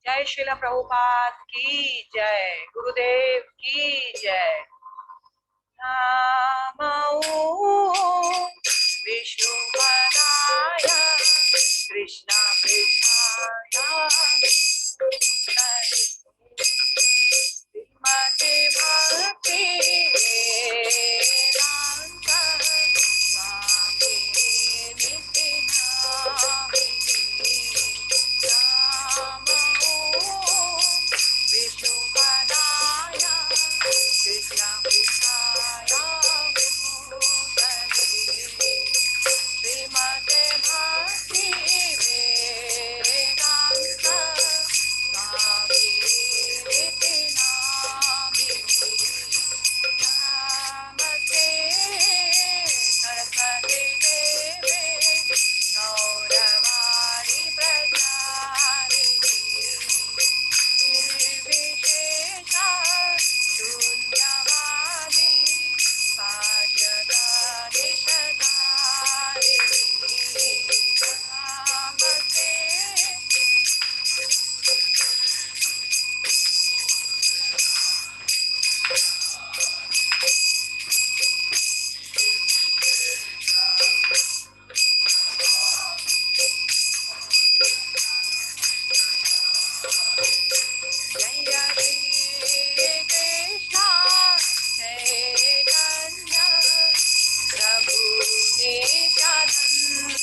जय श्रीला प्रभुपाद की जय, गुरुदेव की जय। नमो विष्णु पदाय कृष्ण पृष्ठाय श्रीमते भक्ति वेदांत स्वामी नित्यानंद। नमो विष्णुपदाय कृष्ण पृष्ठाय श्रीमते भक्ति वेदांत स्वामी नमस्ते सरस्वती देवे गौरवाणी प्रचारिणी निर्विशेषा शून्यवादी पाशदारिशधारिणी नमस्ते। जय श्री कृष्ण चैतन्य प्रभु Nityanand.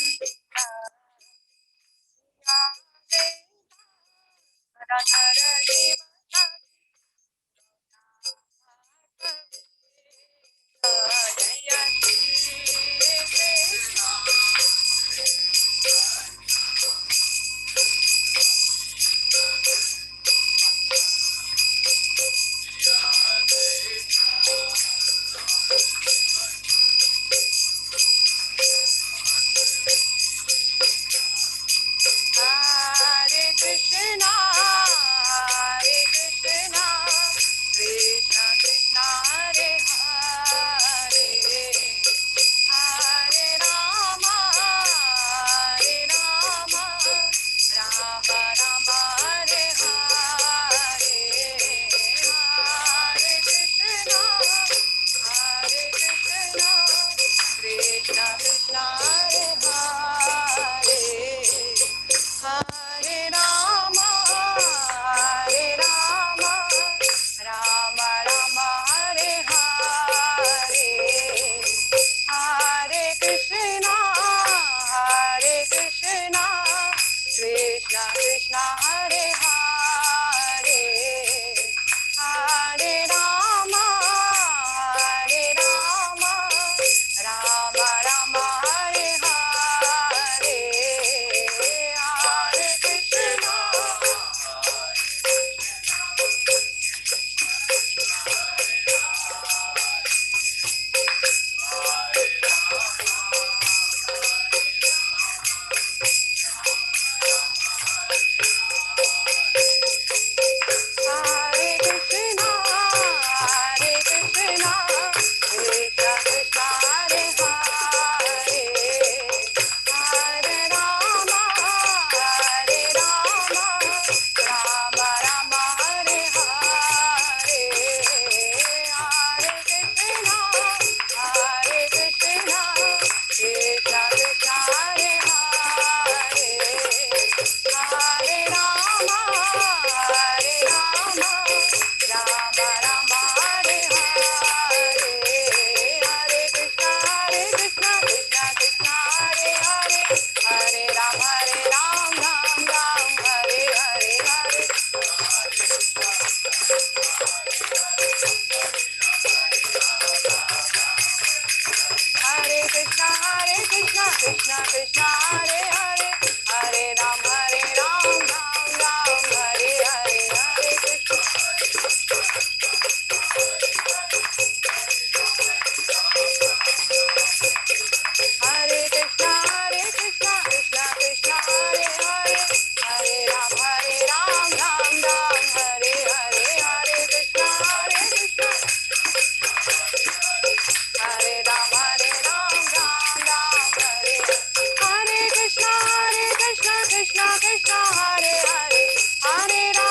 Hare Krishna, Krishna Krishna, Hare Hare, Hare Rama, Rama Rama, Hare Hare, Hare Krishna, Krishna Krishna, Hare Hare, Hare Rama, Rama Rama, Hare Hare, Hare Krishna, Krishna Krishna, Hare Hare, Hare Rama, Rama Rama, Hare Hare, Hare Krishna, Hare Krishna, Krishna Krishna, Hare Hare, Hare Rama, Rama Rama, Hare Hare, Hare Krishna, Krishna Krishna, Hare Hare, Hare Rama, Rama Rama, Hare Hare, Hare Krishna, Krishna Krishna, Hare Hare, Hare Ram, Ram Ram, Hare Hare, Hare Hare Krishna, Krishna Krishna, Hare Hare, Hare Ram, Ram Ram, Hare Hare, Hare Krishna, Hare Krishna, Krishna Krishna, Hare Hare, Hare Ram, Ram Hare Hare, Hare Krishna, Hare Ram, Ram Hare, Hare Krishna, Krishna Krishna, Hare Hare, Hare Ram.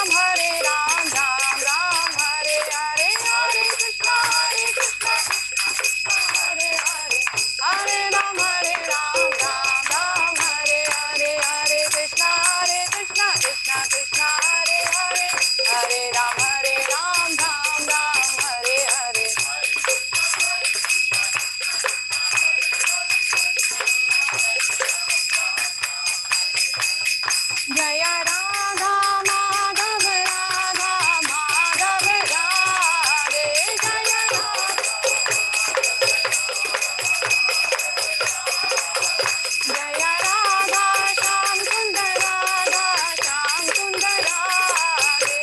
जय राधा माधव राधा माधव राधे जय राधा जय राधा श्याम सुंदर राधे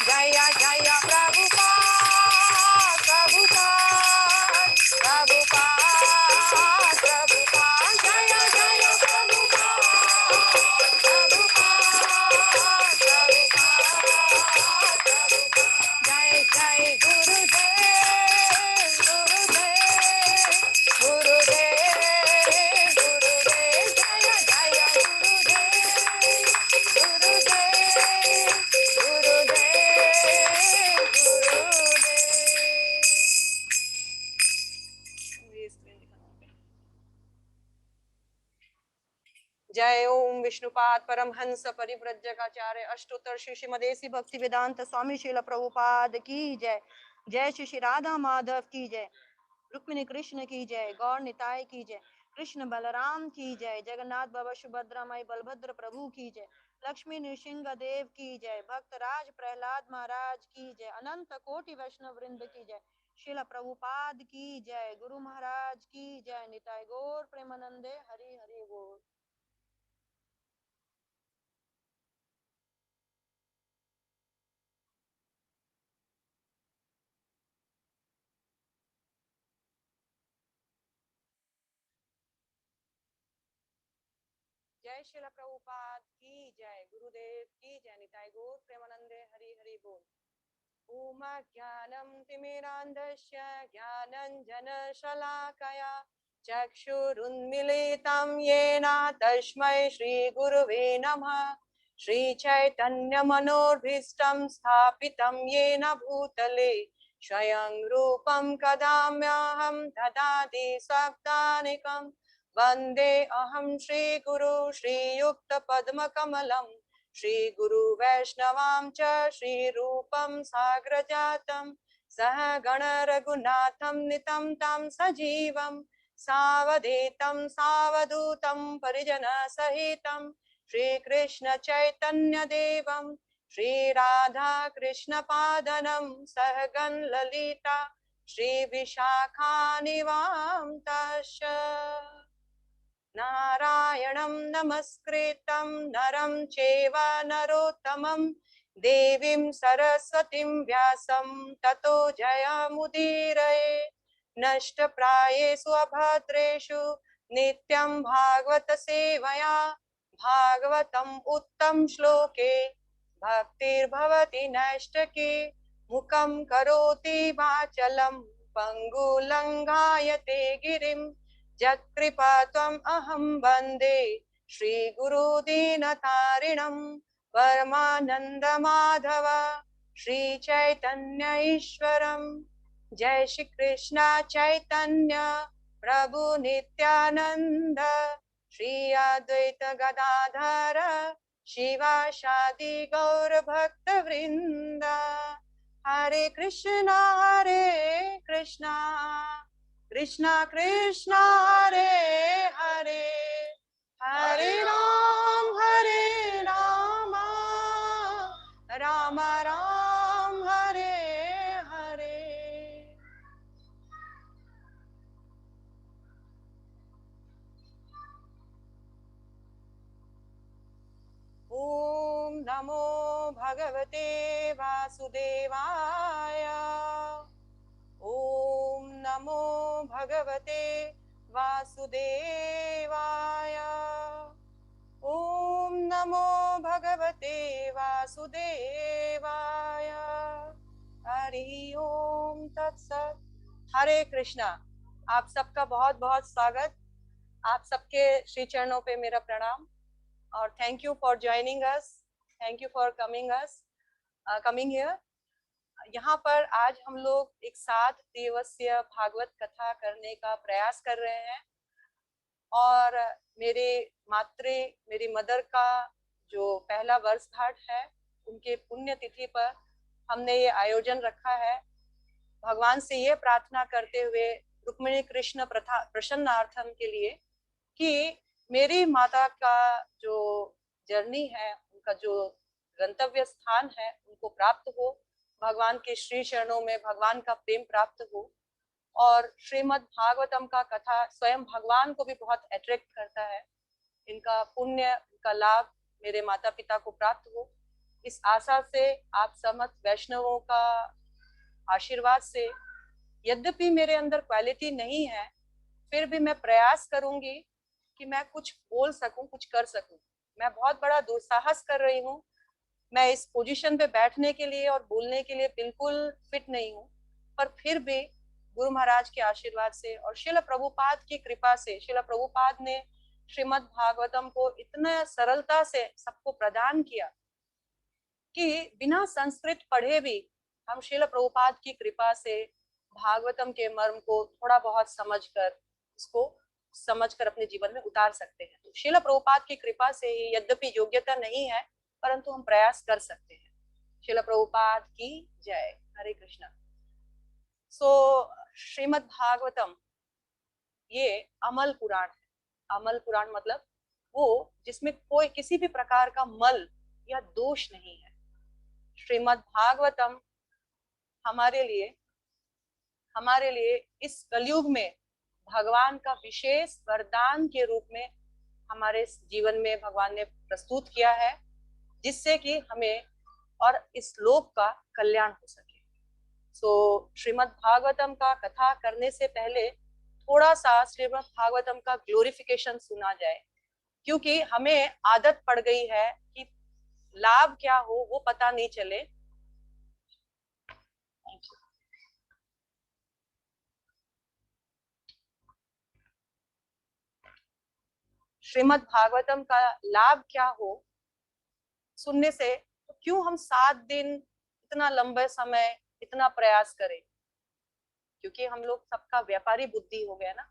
जय जय प्रभुपाद प्रभुपाद प्रभुपाद प्रभुपाद जय जय प्रभुपाद प्रभुपाद प्रभुपाद जय जय गुरुदेव गुरुदेव गुरुदेव गुरुदेव जय जय गुरुदेव गुरुदेव जय ओम विष्णुपाद परमहंस परिव्रजकाचार्य अष्टोत्तर श्री श्रीमदेसी भक्ति वेदांत स्वामी श्रील प्रभुपाद की जय। जय श्री श्री राधा माधव की जय। रुक्मिणी कृष्ण की जय। गौर निताय की जय। कृष्ण बलराम की जय। जगन्नाथ बाबा सुभद्रा माई बलभद्र प्रभु की जय। लक्ष्मी नृसिंह देव की जय। भक्तराज प्रहलाद महाराज की जय। अनंत कोटि वैष्णव वृंद की जय। श्रील प्रभुपाद की जय। गुरु महाराज की जय। निताय गौर प्रेमानंदे हरि हरि बोल। जय श्रील प्रभुपाद की जय। गुरुदेव की जय। निताय गौर प्रेमानंदे हरि हरि बोल। ओम ज्ञानं तिमिरान्धस्य ज्ञानञ्जनशलाकया चक्षुरुन्मीलितं येन तस्मै श्रीगुरुवे नमः। श्रीचैतन्यमनोभीष्टं स्थापितं येन भूतले स्वयं रूपं कदाम्यहं ददाति सप्तानिकं वन्दे अहं श्रीगुरु श्रीयुक्तपद्मकमलम् श्री गुरु वैष्णवां च श्री रूपं साग्रजातं सह गण रघुनाथं नितं तं सजीवं सावधेतं सावधूतं परिजन सहितं श्री कृष्ण चैतन्य देवं श्री राधा कृष्ण पादनं सहगण ललिता श्री विशाखानिवां तस्य नारायणं नमस्कृतं नरं चैव नरोत्तमं देवीं सरस्वतीं व्यासं ततो जयमुदीरये नष्टप्रायेषु अभद्रेषु नित्यं भागवत सेवया भागवतम् उत्तम श्लोके भक्तिर्भवति नैष्ठिकी मुखं करोति वाचलं पङ्गुलङ्घायते गिरिं यत्कृपा त्वम् अहं वन्दे श्रीगुरुदीनतारिणं परमानन्द माधव श्रीचैतन्य ईश्वरं। जय श्री कृष्ण चैतन्य प्रभु नित्यानंद श्री अद्वैत गदाधर शिवासादि गौर भक्त वृंद। हरे कृष्णा कृष्णा कृष्णा हरे हरे हरे राम राम राम हरे हरे। ओम नमो भगवते वासुदेवाय। ओम नमो भगवते वासुदेवाय। ओम नमो भगवते वासुदेवाय। हरि ओम तत्सत। हरे कृष्णा। आप सबका बहुत बहुत स्वागत। आप सबके श्री चरणों पे मेरा प्रणाम और thank you for joining us. Thank you for coming here. यहाँ पर आज हम लोग एक साथ दिवसीय भागवत कथा करने का प्रयास कर रहे हैं और मेरी मदर का जो पहला वर्षगांठ है उनके पुण्य तिथि पर हमने ये आयोजन रखा है। भगवान से ये प्रार्थना करते हुए रुक्मिणी कृष्ण प्रसन्नार्थम के लिए कि मेरी माता का जो जर्नी है, उनका जो गंतव्य स्थान है, उनको प्राप्त हो, भगवान के श्री चरणों में भगवान का प्रेम प्राप्त हो। और श्रीमद् भागवतम का कथा स्वयं भगवान को भी बहुत अट्रैक्ट करता है। इनका पुण्य, इनका लाभ मेरे माता पिता को प्राप्त हो, इस आशा से आप समस्त वैष्णवों का आशीर्वाद से, यद्यपि मेरे अंदर क्वालिटी नहीं है, फिर भी मैं प्रयास करूंगी कि मैं कुछ बोल सकूं, कुछ कर सकूं। मैं बहुत बड़ा दुस्साहस कर रही हूँ। मैं इस पोजीशन पे बैठने के लिए और बोलने के लिए बिल्कुल फिट नहीं हूँ, पर फिर भी गुरु महाराज के आशीर्वाद से और श्रील प्रभुपाद की कृपा से, श्रील प्रभुपाद ने श्रीमद् भागवतम को इतना सरलता से सबको प्रदान किया कि बिना संस्कृत पढ़े भी हम श्रील प्रभुपाद की कृपा से भागवतम के मर्म को थोड़ा बहुत समझकर अपने जीवन में उतार सकते हैं। तो श्रील प्रभुपाद की कृपा से ही, यद्यपि योग्यता नहीं है, परंतु हम प्रयास कर सकते हैं। श्रील प्रभुपाद की जय। हरे कृष्णा। श्रीमद् भागवतम ये अमल पुराण है। अमल पुराण मतलब वो जिसमें कोई किसी भी प्रकार का मल या दोष नहीं है। श्रीमद् भागवतम हमारे लिए इस कलयुग में भगवान का विशेष वरदान के रूप में हमारे जीवन में भगवान ने प्रस्तुत किया है, जिससे कि हमें और इस लोक का कल्याण हो सके। श्रीमद् भागवतम का कथा करने से पहले थोड़ा सा श्रीमद् भागवतम का ग्लोरिफिकेशन सुना जाए, क्योंकि हमें आदत पड़ गई है कि लाभ क्या हो वो पता नहीं चले। श्रीमद् भागवतम का लाभ क्या हो सुनने से, तो क्यों हम 7 दिन इतना लंबे समय इतना प्रयास करें? क्योंकि हम लोग सबका व्यापारी बुद्धि हो गया ना,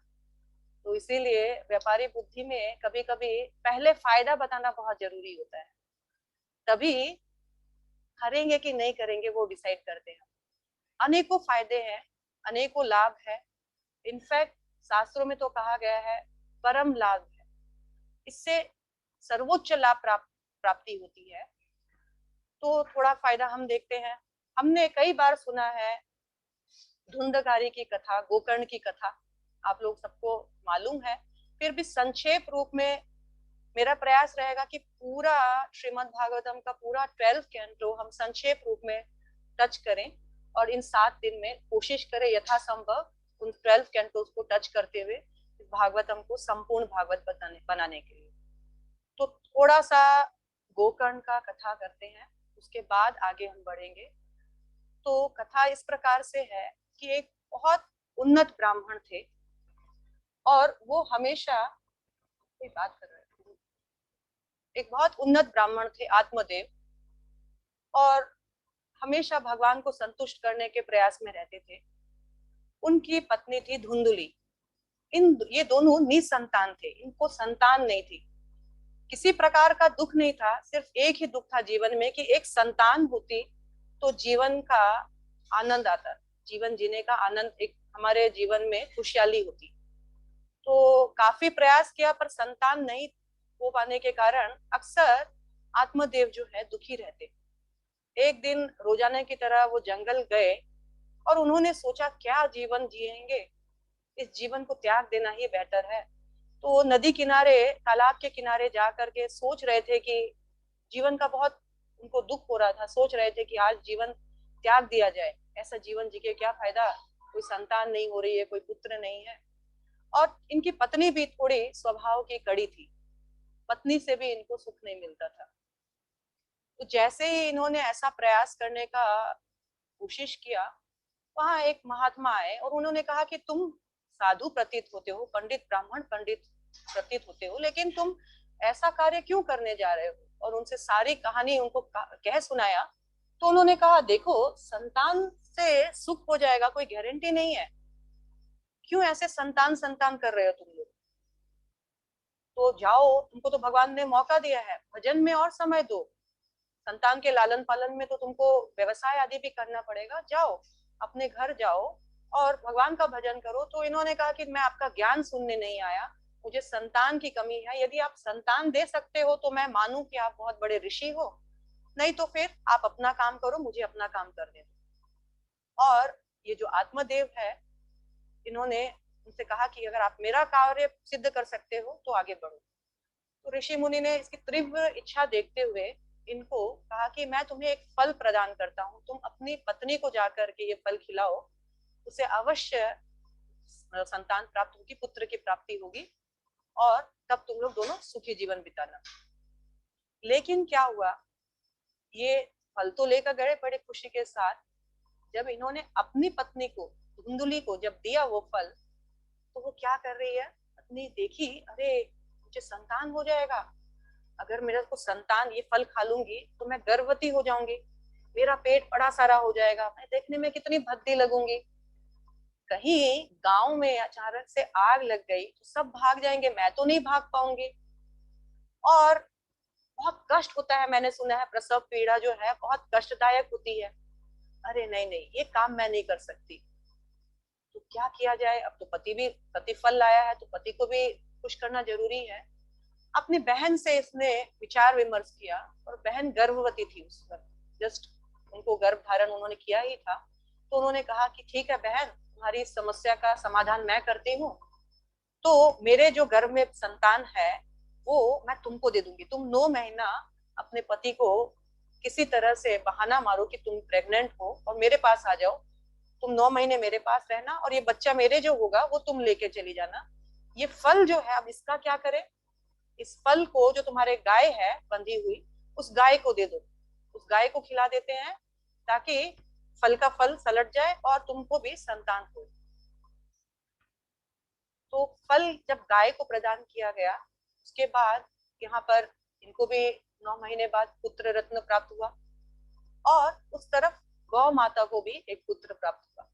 तो इसीलिए व्यापारी बुद्धि में कभी कभी पहले फायदा बताना बहुत जरूरी होता है, तभी करेंगे कि नहीं करेंगे वो डिसाइड करते हैं। अनेकों फायदे हैं, अनेकों लाभ है। इनफैक्ट शास्त्रों में तो कहा गया है परम लाभ है, इससे सर्वोच्च लाभ प्राप्ति होती है। तो थोड़ा फायदा हम देखते हैं। हमने कई बार सुना है धुंधकारी की कथा, गोकर्ण की कथा, आप लोग सबको मालूम है। फिर भी संक्षेप रूप में मेरा प्रयास रहेगा कि पूरा श्रीमद् भागवतम का पूरा 12 कैंटो हम संक्षेप रूप में टच करें, और इन 7 दिन में कोशिश करें यथासंभव उन 12 कैंटोस को टच करते हुए भागवतम को संपूर्ण भागवत बनाने के लिए। तो थोड़ा सा गोकर्ण का कथा करते हैं, उसके बाद आगे हम बढ़ेंगे। तो कथा इस प्रकार से है कि एक बहुत उन्नत ब्राह्मण थे, और वो हमेशा बात कर रहे थे। एक बहुत उन्नत ब्राह्मण थे, आत्मदेव, और हमेशा भगवान को संतुष्ट करने के प्रयास में रहते थे। उनकी पत्नी थी धुंधुली। ये दोनों निसंतान थे, इनको संतान नहीं थी। किसी प्रकार का दुख नहीं था, सिर्फ एक ही दुख था जीवन में कि एक संतान होती तो जीवन का आनंद आता, जीवन जीने का आनंद, एक हमारे जीवन में खुशहाली होती। तो काफी प्रयास किया पर संतान नहीं हो पाने के कारण अक्सर आत्मदेव जो है दुखी रहते। एक दिन रोजाना की तरह वो जंगल गए और उन्होंने सोचा क्या जीवन जिएंगे, इस जीवन को त्याग देना ही बेहतर है। तो वो नदी किनारे, तालाब के किनारे जा करके सोच रहे थे कि जीवन का बहुत उनको दुख हो रहा था, सोच रहे थे कि आज जीवन त्याग दिया जाए, ऐसा जीवन जी के क्या फायदा, कोई संतान नहीं हो रही है, कोई पुत्र नहीं है। और इनकी पत्नी भी थोड़ी स्वभाव की कड़ी थी, पत्नी से भी इनको सुख नहीं मिलता था। तो जैसे ही इन्होंने ऐसा प्रयास करने का कोशिश किया, वहां एक महात्मा आए और उन्होंने कहा कि तुम साधु प्रतीत होते हो, पंडित ब्राह्मण पंडित प्रतीत होते हो, लेकिन तुम ऐसा कार्य क्यों करने जा रहे हो? और उनसे सारी कहानी उनको कह सुनाया। तो उन्होंने कहा देखो, संतान से सुख हो जाएगा कोई गारंटी नहीं है, क्यों ऐसे संतान संतान कर रहे हो तुम लोग? तो जाओ, तुमको तो भगवान ने मौका दिया है, भजन में और समय दो, संतान के लालन पालन में तो तुमको व्यवसाय आदि भी करना पड़ेगा, जाओ अपने घर जाओ और भगवान का भजन करो। तो इन्होंने कहा कि मैं आपका ज्ञान सुनने नहीं आया, मुझे संतान की कमी है। यदि आप संतान दे सकते हो तो मैं मानूं कि आप बहुत बड़े ऋषि हो, नहीं तो फिर आप अपना काम करो, मुझे अपना काम करने दो। और ये जो आत्मदेव है, इन्होंने उनसे कहा कि अगर आप मेरा कार्य सिद्ध कर सकते हो तो आगे बढ़ो। तो ऋषि मुनि ने इसकी तीव्र इच्छा देखते हुए इनको कहा कि मैं तुम्हें एक फल प्रदान करता हूँ, तुम अपनी पत्नी को जाकर के ये फल खिलाओ, उसे अवश्य संतान प्राप्त होगी, पुत्र की प्राप्ति होगी, और तब तुम लोग दोनों सुखी जीवन बिताना। लेकिन क्या हुआ, ये फल तो लेकर गए बड़े खुशी के साथ। जब इन्होंने अपनी पत्नी को, धुंधुली को जब दिया वो फल, तो वो क्या कर रही है, पत्नी देखी, अरे मुझे संतान हो जाएगा, अगर मेरे को संतान, ये फल खा लूंगी तो मैं गर्भवती हो जाऊंगी, मेरा पेट बड़ा सारा हो जाएगा, मैं देखने में कितनी भद्दी लगूंगी, कहीं गांव में अचानक से आग लग गई तो सब भाग जाएंगे, मैं तो नहीं भाग पाऊंगी, और बहुत कष्ट होता है, मैंने सुना है प्रसव पीड़ा जो है बहुत कष्टदायक होती है। अरे नहीं नहीं, ये काम मैं नहीं कर सकती। तो क्या किया जाए, अब तो पति फल लाया है तो पति को भी खुश करना जरूरी है। अपनी बहन से इसने विचार विमर्श किया, और बहन गर्भवती थी उस वक्त, जस्ट उनको गर्भ धारण उन्होंने किया ही था। तो उन्होंने कहा कि ठीक है बहन, तुम्हारी इस समस्या का समाधान मैं करती हूँ, तो मेरे जो गर्भ में संतान है वो मैं तुमको दे दूंगी, तुम 9 महीना अपने पति को किसी तरह से बहाना मारो कि तुम प्रेग्नेंट हो और मेरे पास आ जाओ, तुम 9 महीने मेरे पास रहना, और ये बच्चा मेरे जो होगा वो तुम लेके चली जाना। ये फल जो है, अब इसका क्या करें, इस फल को जो तुम्हारे गाय है बंधी हुई, उस गाय को दे दो, उस गाय को खिला देते हैं, ताकि फल का फल सलट जाए और तुमको भी संतान हो। तो फल जब गाय को प्रदान किया गया, उसके बाद यहाँ पर इनको भी 9 महीने बाद पुत्र रत्न प्राप्त हुआ, और उस तरफ गौ माता को भी एक पुत्र प्राप्त हुआ,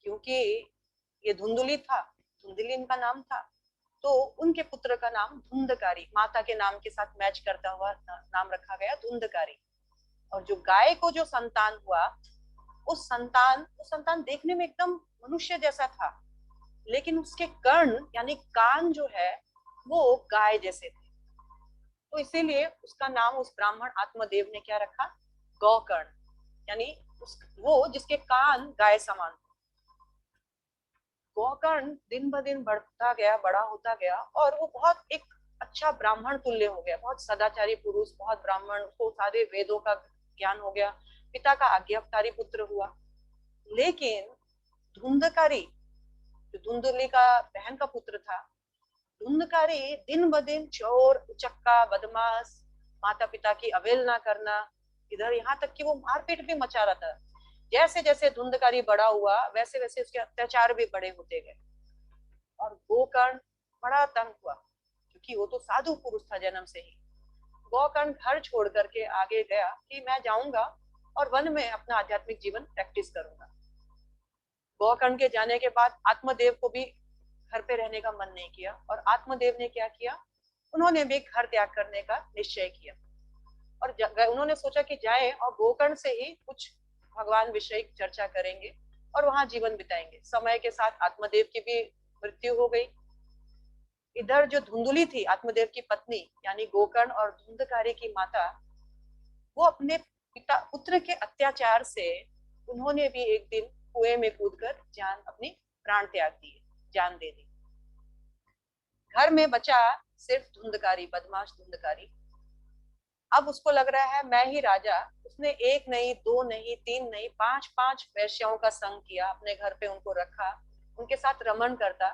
क्योंकि ये धुंधुली था, धुंधुली इनका नाम था, तो उनके पुत्र का नाम धुंधकारी, माता के नाम के साथ मैच करता हुआ नाम रखा गया धुंधकारी। और जो गाय को जो संतान हुआ, उस संतान देखने में एकदम मनुष्य जैसा था, लेकिन उसके कर्ण यानी कान जो है वो गाय जैसे थे। तो इसीलिए उसका नाम उस ब्राह्मण आत्मदेव ने क्या रखा, गौकर्ण, यानी वो जिसके कान गाय समान। गौकर्ण दिन ब दिन बढ़ता गया, बड़ा होता गया, और वो बहुत एक अच्छा ब्राह्मण तुल्य हो गया, बहुत सदाचारी पुरुष, बहुत ब्राह्मण, उसको सारे वेदों का ज्ञान हो गया, पिता का आज्ञाकारी पुत्र हुआ। लेकिन धुंधकारी, जो धुंधुली का बहन का पुत्र था, धुंधकारी दिन ब दिन चोर, उचक्का, बदमाश, माता पिता की अवहेलना करना, इधर यहाँ तक कि वो मारपीट भी मचा रहा था। जैसे जैसे धुंधकारी बड़ा हुआ वैसे वैसे उसके अत्याचार भी बड़े होते गए, और गोकर्ण बड़ा तंग हुआ, क्योंकि वो तो साधु पुरुष था जन्म से ही। गोकर्ण घर छोड़ करके आगे गया कि मैं जाऊंगा और वन में अपना आध्यात्मिक जीवन प्रैक्टिस करूंगा। गोकर्ण के जाने के बाद आत्मदेव को भी घर पे रहने का मन नहीं किया, और आत्मदेव ने क्या किया, उन्होंने भी घर त्याग करने का निश्चय किया, और उन्होंने सोचा कि जाए और गोकर्ण से ही कुछ भगवान विषय चर्चा करेंगे और वहां जीवन बिताएंगे। समय के साथ आत्मदेव की भी मृत्यु हो गई। इधर जो धुंधुली थी आत्मदेव की पत्नी, यानी गोकर्ण और धुंधकारी की माता, वो अपने पिता पुत्र के अत्याचार से उन्होंने भी एक दिन कुएं में कूदकर जान अपनी प्राण त्याग दिए, जान दे दी। घर में बचा सिर्फ धुंधकारी, बदमाश धुंधकारी। अब उसको लग रहा है मैं ही राजा। उसने एक नहीं, दो नहीं, तीन नहीं, पांच पांच वैश्याओं का संग किया, अपने घर पे उनको रखा, उनके साथ रमन करता।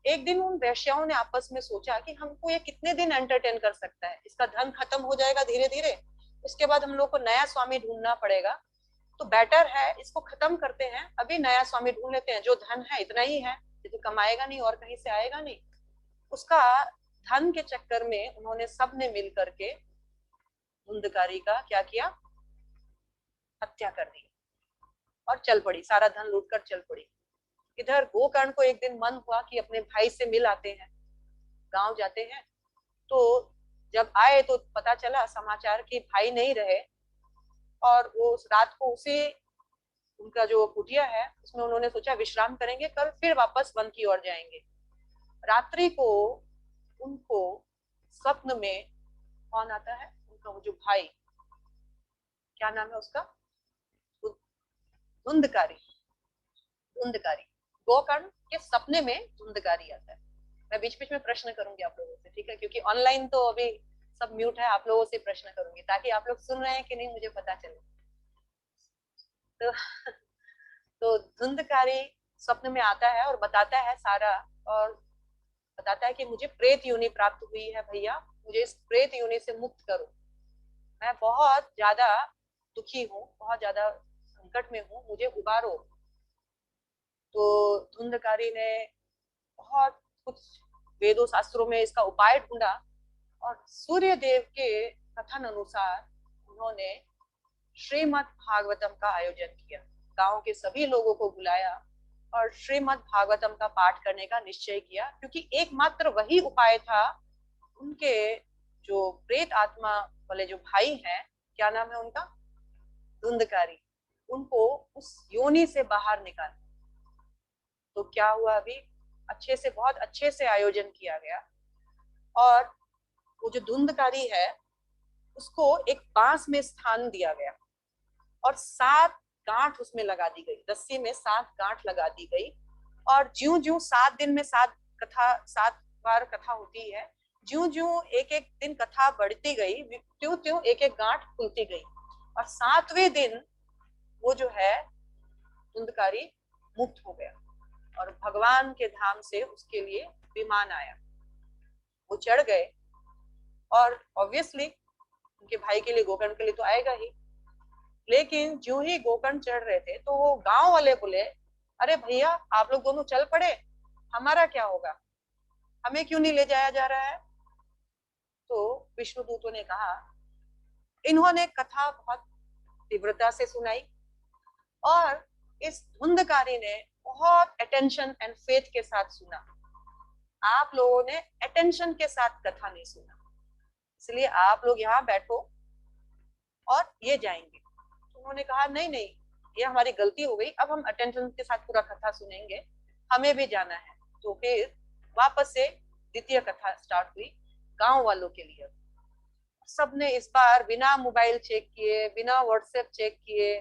एक दिन उन वैश्याओं ने आपस में सोचा कि हमको ये कितने दिन एंटरटेन कर सकता है, इसका धन खत्म हो जाएगा धीरे धीरे, उसके बाद हम लोग को नया स्वामी ढूंढना पड़ेगा, तो बेटर है इसको खत्म करते हैं, अभी नया स्वामी ढूंढ लेते हैं, जो धन है इतना ही है, ये तो कमाएगा नहीं और कहीं से आएगा नहीं। उसका धन के चक्कर में उन्होंने सबने मिल करके धुंधकारी का क्या किया, हत्या कर दी, और चल पड़ी, सारा धन लूटकर चल पड़ी। इधर गोकर्ण को एक दिन मन हुआ कि अपने भाई से मिल आते हैं, गांव जाते हैं। तो जब आए तो पता चला समाचार कि भाई नहीं रहे, और वो उस रात को उसी उनका जो कुटिया है उसमें उन्होंने सोचा विश्राम करेंगे, कल फिर वापस वन की ओर जाएंगे। रात्रि को उनको स्वप्न में कौन आता है, उनका वो जो भाई, क्या नाम है उसका, धुंधकारी। धुंधकारी, गोकर्ण के सपने में धुंधकारी आता है। मैं बीच बीच में प्रश्न करूंगी आप लोगों से, ठीक है, क्योंकि ऑनलाइन तो अभी सब म्यूट है, आप लोगों से प्रश्न करूंगी ताकि आप लोग सुन रहे हैं कि नहीं मुझे पता चले। तो तो धुंधकारी स्वप्न में आता है और बताता है सारा, और बताता है कि मुझे प्रेत योनि प्राप्त हुई है भैया, मुझे इस प्रेत योनि से मुक्त करो, मैं बहुत ज्यादा दुखी हूँ, बहुत ज्यादा संकट में हूँ, मुझे उबारो। तो धुंधकारी ने बहुत कुछ वेदों शास्त्रों में इसका उपाय ढूंढा, और सूर्य देव के कथन अनुसार उन्होंने श्रीमद् भागवतम का आयोजन किया। गांव के सभी लोगों को बुलाया और श्रीमद् भागवतम का पाठ करने का निश्चय किया, क्योंकि एकमात्र वही उपाय था उनके जो प्रेत आत्मा वाले जो भाई हैं, क्या नाम है उनका, धुंधकारी, उनको उस योनि से बाहर निकाल। तो क्या हुआ, अभी अच्छे से, बहुत अच्छे से आयोजन किया गया, और वो जो धुंधकारी है उसको एक बांस में स्थान दिया गया और 7 गांठ उसमें लगा दी गई, रस्सी में 7 गांठ लगा दी गई। और ज्यों ज्यों 7 दिन में 7 बार कथा होती है, ज्यों ज्यों एक एक दिन कथा बढ़ती गई, त्यों त्यों एक एक गांठ खुलती गई, और 7वें दिन वो जो है धुंधकारी मुक्त हो गया और भगवान के धाम से उसके लिए विमान आया। वो चढ़ गए, और ऑब्वियसली उनके भाई के लिए, गोकर्ण के लिए तो आएगा ही, लेकिन जो ही गोकर्ण चढ़ रहे थे तो वो गांव वाले बोले, अरे भैया आप लोग दोनों चल पड़े, हमारा क्या होगा, हमें क्यों नहीं ले जाया जा रहा है। तो विष्णु दूतों ने कहा, इन्होंने कथा बहुत तीव्रता से सुनाई, और इस धुंधकारी ने बहुत अटेंशन एंड फेथ के साथ सुना, आप लोगों ने अटेंशन के साथ कथा नहीं सुना, इसलिए आप लोग यहाँ बैठो और ये जाएंगे। तो उन्होंने कहा, नहीं नहीं, ये हमारी गलती हो गई, अब हम अटेंशन के साथ पूरा कथा सुनेंगे, हमें भी जाना है। तो फिर वापस से द्वितीय कथा स्टार्ट हुई गांव वालों के लिए। सबने इस बार बिना मोबाइल चेक किए, बिना व्हाट्सएप चेक किए,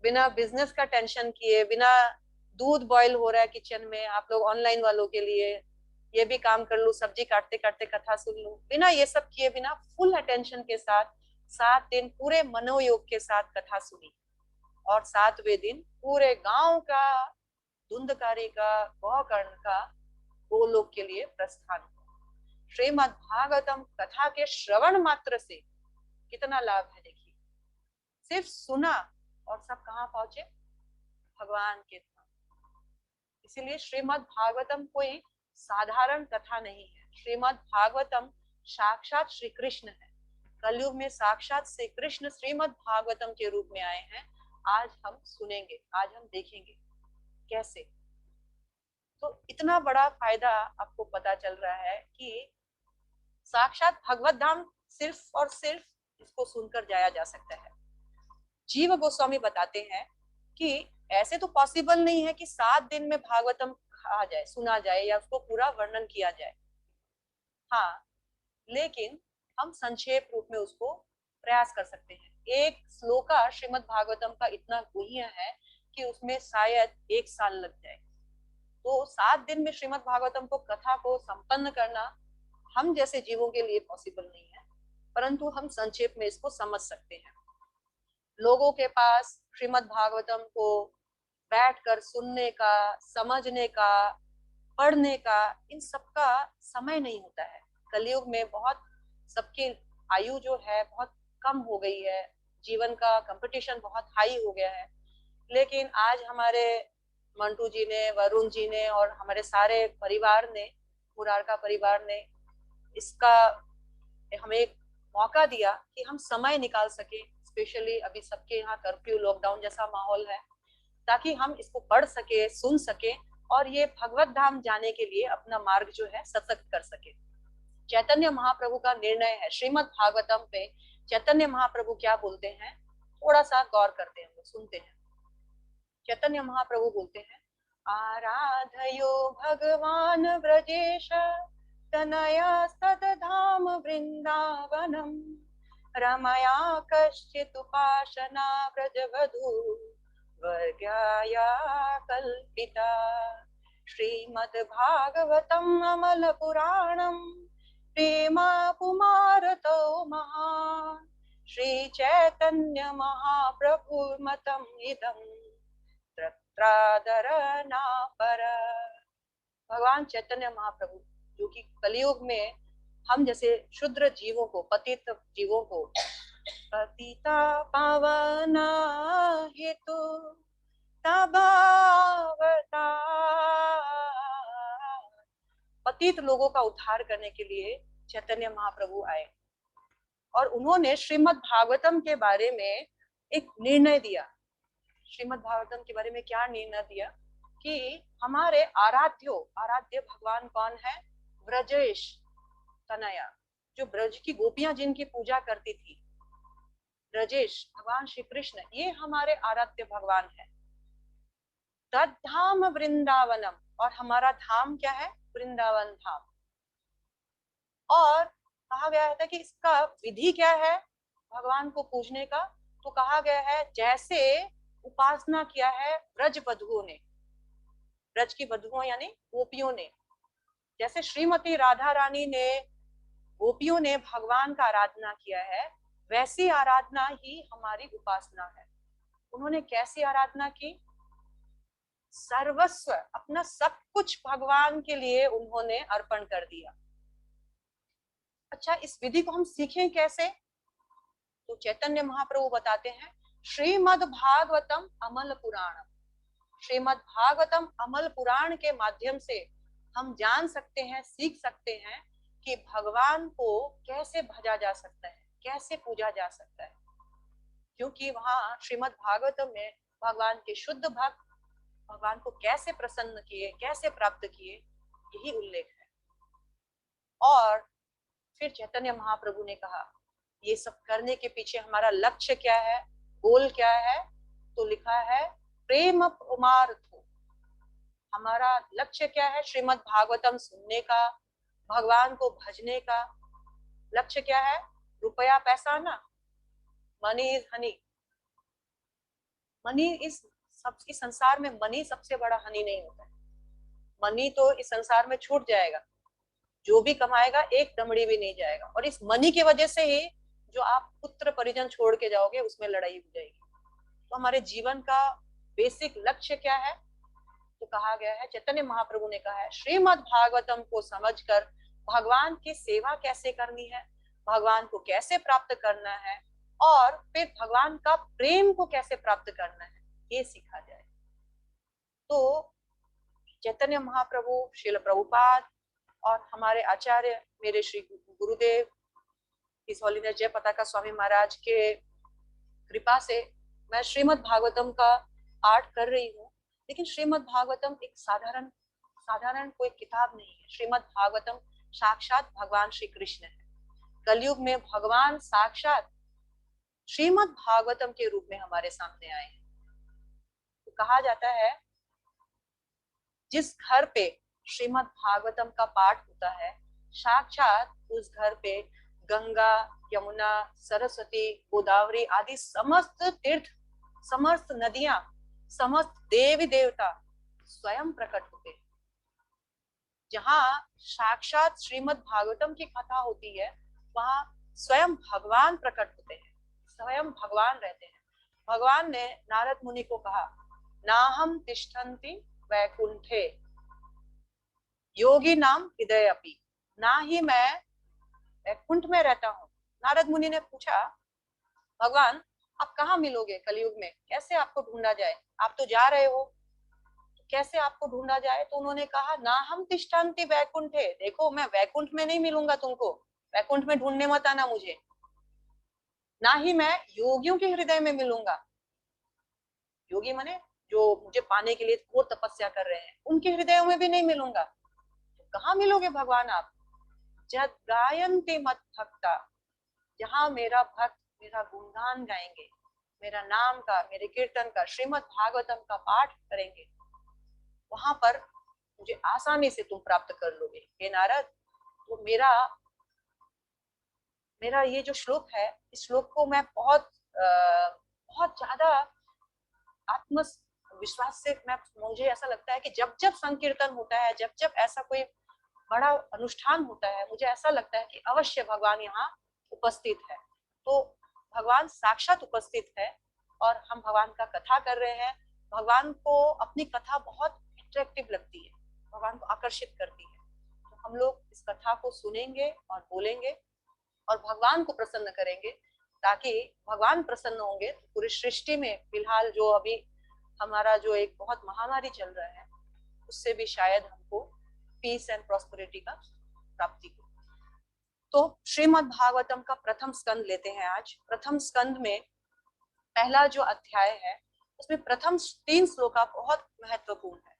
बिना बिजनेस का टेंशन किए, बिना दूध बॉईल हो रहा है किचन में, आप लोग ऑनलाइन वालों के लिए ये भी काम कर लूं, सब्जी काटते काटते कथा सुन लूं, बिना ये सब किए, बिना फुल अटेंशन के साथ 7 दिन पूरे मनोयोग के साथ कथा सुनी। और 7वें दिन पूरे गांव का, धुंधकारी का, गोकर्ण का गोलोक के लिए प्रस्थान। श्रीमद् भागवतम कथा के श्रवण मात्र से कितना लाभ है देखिए, सिर्फ सुना और सब कहाँ पहुंचे, भगवान के धाम। इसीलिए श्रीमद् भागवतम कोई साधारण कथा नहीं है, श्रीमद् भागवतम साक्षात श्री कृष्ण है। कलयुग में साक्षात श्री कृष्ण श्रीमद् भागवतम के रूप में आए हैं। आज हम सुनेंगे, आज हम देखेंगे कैसे। तो इतना बड़ा फायदा आपको पता चल रहा है कि साक्षात भगवत धाम सिर्फ और सिर्फ इसको सुनकर जाया जा सकता है। जीव गोस्वामी बताते हैं कि ऐसे तो पॉसिबल नहीं है कि 7 दिन में भागवतम कहा जाए, सुना जाए या उसको पूरा वर्णन किया जाए। हाँ, लेकिन हम संक्षेप रूप में उसको प्रयास कर सकते हैं। एक श्लोका श्रीमद् भागवतम का इतना गुह्य है कि उसमें शायद 1 साल लग जाए। तो 7 दिन में श्रीमद् भागवतम को, कथा को संपन्न करना हम जैसे जीवों के लिए पॉसिबल नहीं है, परंतु हम संक्षेप में इसको समझ सकते हैं। लोगों के पास श्रीमद् भागवतम को बैठकर सुनने का, समझने का, पढ़ने का, इन सबका समय नहीं होता है। कलयुग में बहुत सबकी आयु जो है बहुत कम हो गई है, जीवन का कंपटीशन बहुत हाई हो गया है। लेकिन आज हमारे मंटू जी ने, वरुण जी ने और हमारे सारे परिवार ने, मुरार का परिवार ने इसका हमें एक मौका दिया कि हम समय निकाल सके। स्पेशली अभी सबके यहाँ कर्फ्यू, लॉकडाउन जैसा माहौल है, ताकि हम इसको पढ़ सके, सुन सके और ये भगवत धाम जाने के लिए अपना मार्ग जो है सशक्त कर सके। चैतन्य महाप्रभु का निर्णय है श्रीमद् भागवतम पे। चैतन्य महाप्रभु क्या बोलते हैं, थोड़ा सा गौर करते हैं, सुनते हैं। चैतन्य महाप्रभु बोलते हैं, आराधयो भगवान व्रजेश तनया सदधाम वृंदावनम रमया कश्चित् उपासना व्रजवधू वर्गाया कल्पिता श्रीमद्भागवतम् अमल पुराणम प्रेमा पुमारतो महान् श्री चैतन्य महाप्रभु मतम इदम त्रादरना पर। भगवान चैतन्य महाप्रभु जो कि कलयुग में हम जैसे शुद्र जीवों को, पतित जीवों को पतिता पावना हेतु तबावता, पतित लोगों का उद्धार करने के लिए चैतन्य महाप्रभु आए और उन्होंने श्रीमद् भागवतम के बारे में एक निर्णय दिया। श्रीमद् भागवतम के बारे में क्या निर्णय दिया कि हमारे आराध्य भगवान कौन है? ब्रजेश तनया, जो ब्रज की गोपियां जिनकी पूजा करती थी, ब्रजेश भगवान श्री कृष्ण, ये हमारे आराध्य भगवान है। तद्धाम वृंदावनम, और हमारा धाम क्या है? वृंदावन धाम। और कहा गया था कि इसका विधि क्या है भगवान को पूजने का? तो कहा गया है जैसे उपासना किया है ब्रज वधुओं ने, ब्रज की वधुओं यानी गोपियों ने, जैसे श्रीमती राधा रानी ने, गोपियों ने भगवान का आराधना किया है, वैसी आराधना ही हमारी उपासना है। उन्होंने कैसी आराधना की? सर्वस्व, अपना सब कुछ भगवान के लिए उन्होंने अर्पण कर दिया। अच्छा, इस विधि को हम सीखें कैसे? तो चैतन्य महाप्रभु बताते हैं, श्रीमद् भागवतम अमल पुराणम, श्रीमद् भागवतम अमल पुराण के माध्यम से हम जान सकते हैं, सीख सकते हैं कि भगवान को कैसे भजा जा सकता है, कैसे पूजा जा सकता है। क्योंकि वहां श्रीमद् भागवतम में भगवान के शुद्ध भक्त भगवान को कैसे प्रसन्न किए, कैसे प्राप्त किए, यही उल्लेख है। और फिर चैतन्य महाप्रभु ने कहा ये सब करने के पीछे हमारा लक्ष्य क्या है, गोल क्या है? तो लिखा है प्रेम पुमार्थो, हमारा लक्ष्य क्या है? श्रीमद् भागवतम सुनने का, भगवान को भजने का। लक्ष्य क्या है? रुपया पैसा ना, मनी इज हनी। मनी इस संसार में मनी सबसे बड़ा हनी नहीं होता है। मनी तो इस संसार में छूट जाएगा, जो भी कमाएगा एक दमड़ी भी नहीं जाएगा, और इस मनी की वजह से ही जो आप पुत्र परिजन छोड़ के जाओगे उसमें लड़ाई हो जाएगी। तो हमारे जीवन का बेसिक लक्ष्य क्या है? तो कहा गया है, चैतन्य महाप्रभु ने कहा है, श्रीमद् भागवतम को समझकर भगवान की सेवा कैसे करनी है, भगवान को कैसे प्राप्त करना है, और फिर भगवान का प्रेम को कैसे प्राप्त करना है, ये सीखा जाए। तो चैतन्य महाप्रभु, श्रील प्रभुपाद और हमारे आचार्य मेरे श्री गुरुदेव इस होलीनेस जय पताका स्वामी महाराज के कृपा से मैं श्रीमद् भागवतम का पाठ कर रही हूँ। लेकिन श्रीमद् भागवतम एक साधारण कोई किताब नहीं है। श्रीमद् भागवतम साक्षात भगवान श्री कृष्ण है। कलयुग में भगवान साक्षात श्रीमद् भागवतम के रूप में हमारे सामने आए हैं। तो कहा जाता है जिस घर पे श्रीमद् भागवतम का पाठ होता है, साक्षात उस घर पे गंगा, यमुना, सरस्वती, गोदावरी आदि समस्त तीर्थ, समस्त नदियां, समस्त देवी देवता स्वयं प्रकट होते हैं। जहां साक्षात श्रीमद् भागवतम की कथा होती है, वहां स्वयं भगवान प्रकट होते हैं, स्वयं भगवान रहते हैं। भगवान ने नारद मुनि को कहा, नाहम तिष्ठन्ति वैकुंठे योगी नाम हृदय अपि, ना ही मैं वैकुंठ में रहता हूँ। नारद मुनि ने पूछा, भगवान आप कहाँ मिलोगे कलयुग में, कैसे आपको ढूंढा जाए, आप तो जा रहे हो, कैसे आपको ढूंढा जाए? तो उन्होंने कहा, ना हम तिष्ठन्ति वैकुंठे, देखो मैं वैकुंठ में नहीं मिलूंगा तुमको, वैकुंठ में ढूंढने मत आना मुझे, ना ही मैं योगियों के हृदय में मिलूंगा। योगी माने जो मुझे पाने के लिए घोर तपस्या कर रहे हैं, उनके हृदयों में भी नहीं मिलूंगा। तो कहाँ मिलोगे भगवान आप? जद गायन्ति मत भक्ता, जहां मेरा भक्त मेरा गुणगान गाएंगे, मेरा नाम का, मेरे कीर्तन का, श्रीमद् भागवतम का पाठ करेंगे, वहां पर मुझे आसानी से तुम प्राप्त कर लोगे। हे नारद, तो मेरा ये जो श्लोक है, इस श्लोक को मैं बहुत ज्यादा आत्म विश्वास से मैं, मुझे ऐसा लगता है कि जब जब संकीर्तन होता है, जब जब ऐसा कोई बड़ा अनुष्ठान होता है, मुझे ऐसा लगता है कि अवश्य भगवान यहाँ उपस्थित है। तो भगवान साक्षात उपस्थित है और हम भगवान का कथा कर रहे हैं। भगवान को अपनी कथा बहुत अट्रैक्टिव लगती है, भगवान को आकर्षित करती है। तो हम लोग इस कथा को सुनेंगे और बोलेंगे और भगवान को प्रसन्न करेंगे, ताकि भगवान प्रसन्न होंगे तो पूरी सृष्टि में फिलहाल जो अभी हमारा जो एक बहुत महामारी चल रहा है, उससे भी शायद हमको पीस एंड प्रॉस्पेरिटी का प्राप्ति हो। तो श्रीमद् भागवतम का प्रथम स्कंद लेते हैं आज। प्रथम स्कंद में पहला जो अध्याय है, उसमें प्रथम 3 श्लोका बहुत महत्वपूर्ण है।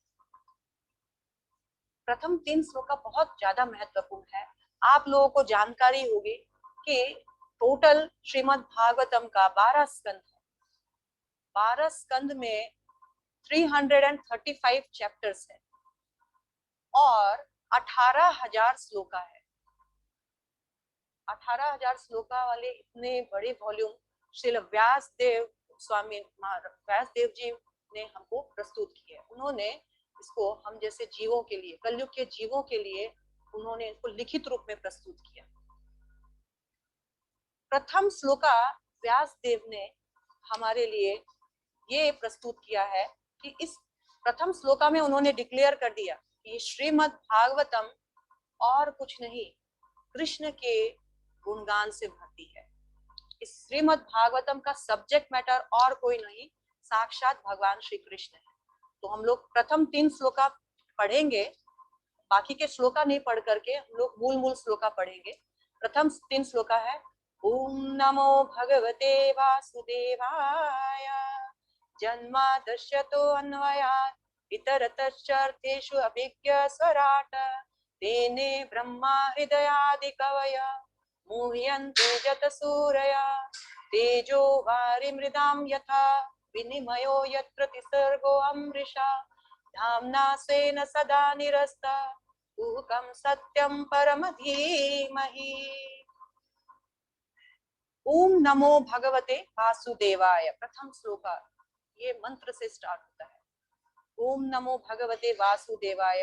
प्रथम 3 श्लोका बहुत ज्यादा महत्वपूर्ण है। आप लोगों को जानकारी होगी कि टोटल श्रीमद् भागवतम का 12 स्कंद है। 12 स्कंद में 335 चैप्टर्स है और 18,000 श्लोका है। 18,000 श्लोका वाले इतने बड़े वॉल्यूम श्रील व्यासदेव स्वामी व्यासदेव जी ने हमको प्रस्तुत किए। उन्होंने इसको हम जैसे जीवों के लिए, कलयुग के जीवों के लिए उन्होंने इसको लिखित रूप में प्रस्तुत किया। प्रथम श्लोका व्यासदेव ने हमारे लिए ये प्रस्तुत किया है कि इस प्रथम श्लोका में उन्होंने डिक्लेयर कर दिया कि श्रीमद् भागवतम और कुछ नहीं, कृष्ण के गुणगान से भरती है। इस श्रीमद् भागवतम का सब्जेक्ट मैटर और कोई नहीं, साक्षात भगवान श्री कृष्ण है। तो हम लोग प्रथम 3 श्लोका पढ़ेंगे, बाकी के श्लोका नहीं पढ़ करके हम लोग मूल श्लोका पढ़ेंगे। प्रथम 3 श्लोका है, ओम नमो भगवते वासुदेवाय जन्माद्यतो अन्वयात् इतरतश्चार्थेषु अभिज्ञस्वराट् तेने ब्रह्मा हृदयादि कवय मुह्यन्ते जतसूरया तेजो वारिमृदां यथा विनिमयो यत्र तिसर्गो अमृषा धाम्ना स्वेन सदा निरस्ता ऊहकं सत्यं परम धीमहि। ओम नमो भगवते वासुदेवाय, प्रथम श्लोका ये मंत्र से स्टार्ट होता है। ओम नमो भगवते वासुदेवाय,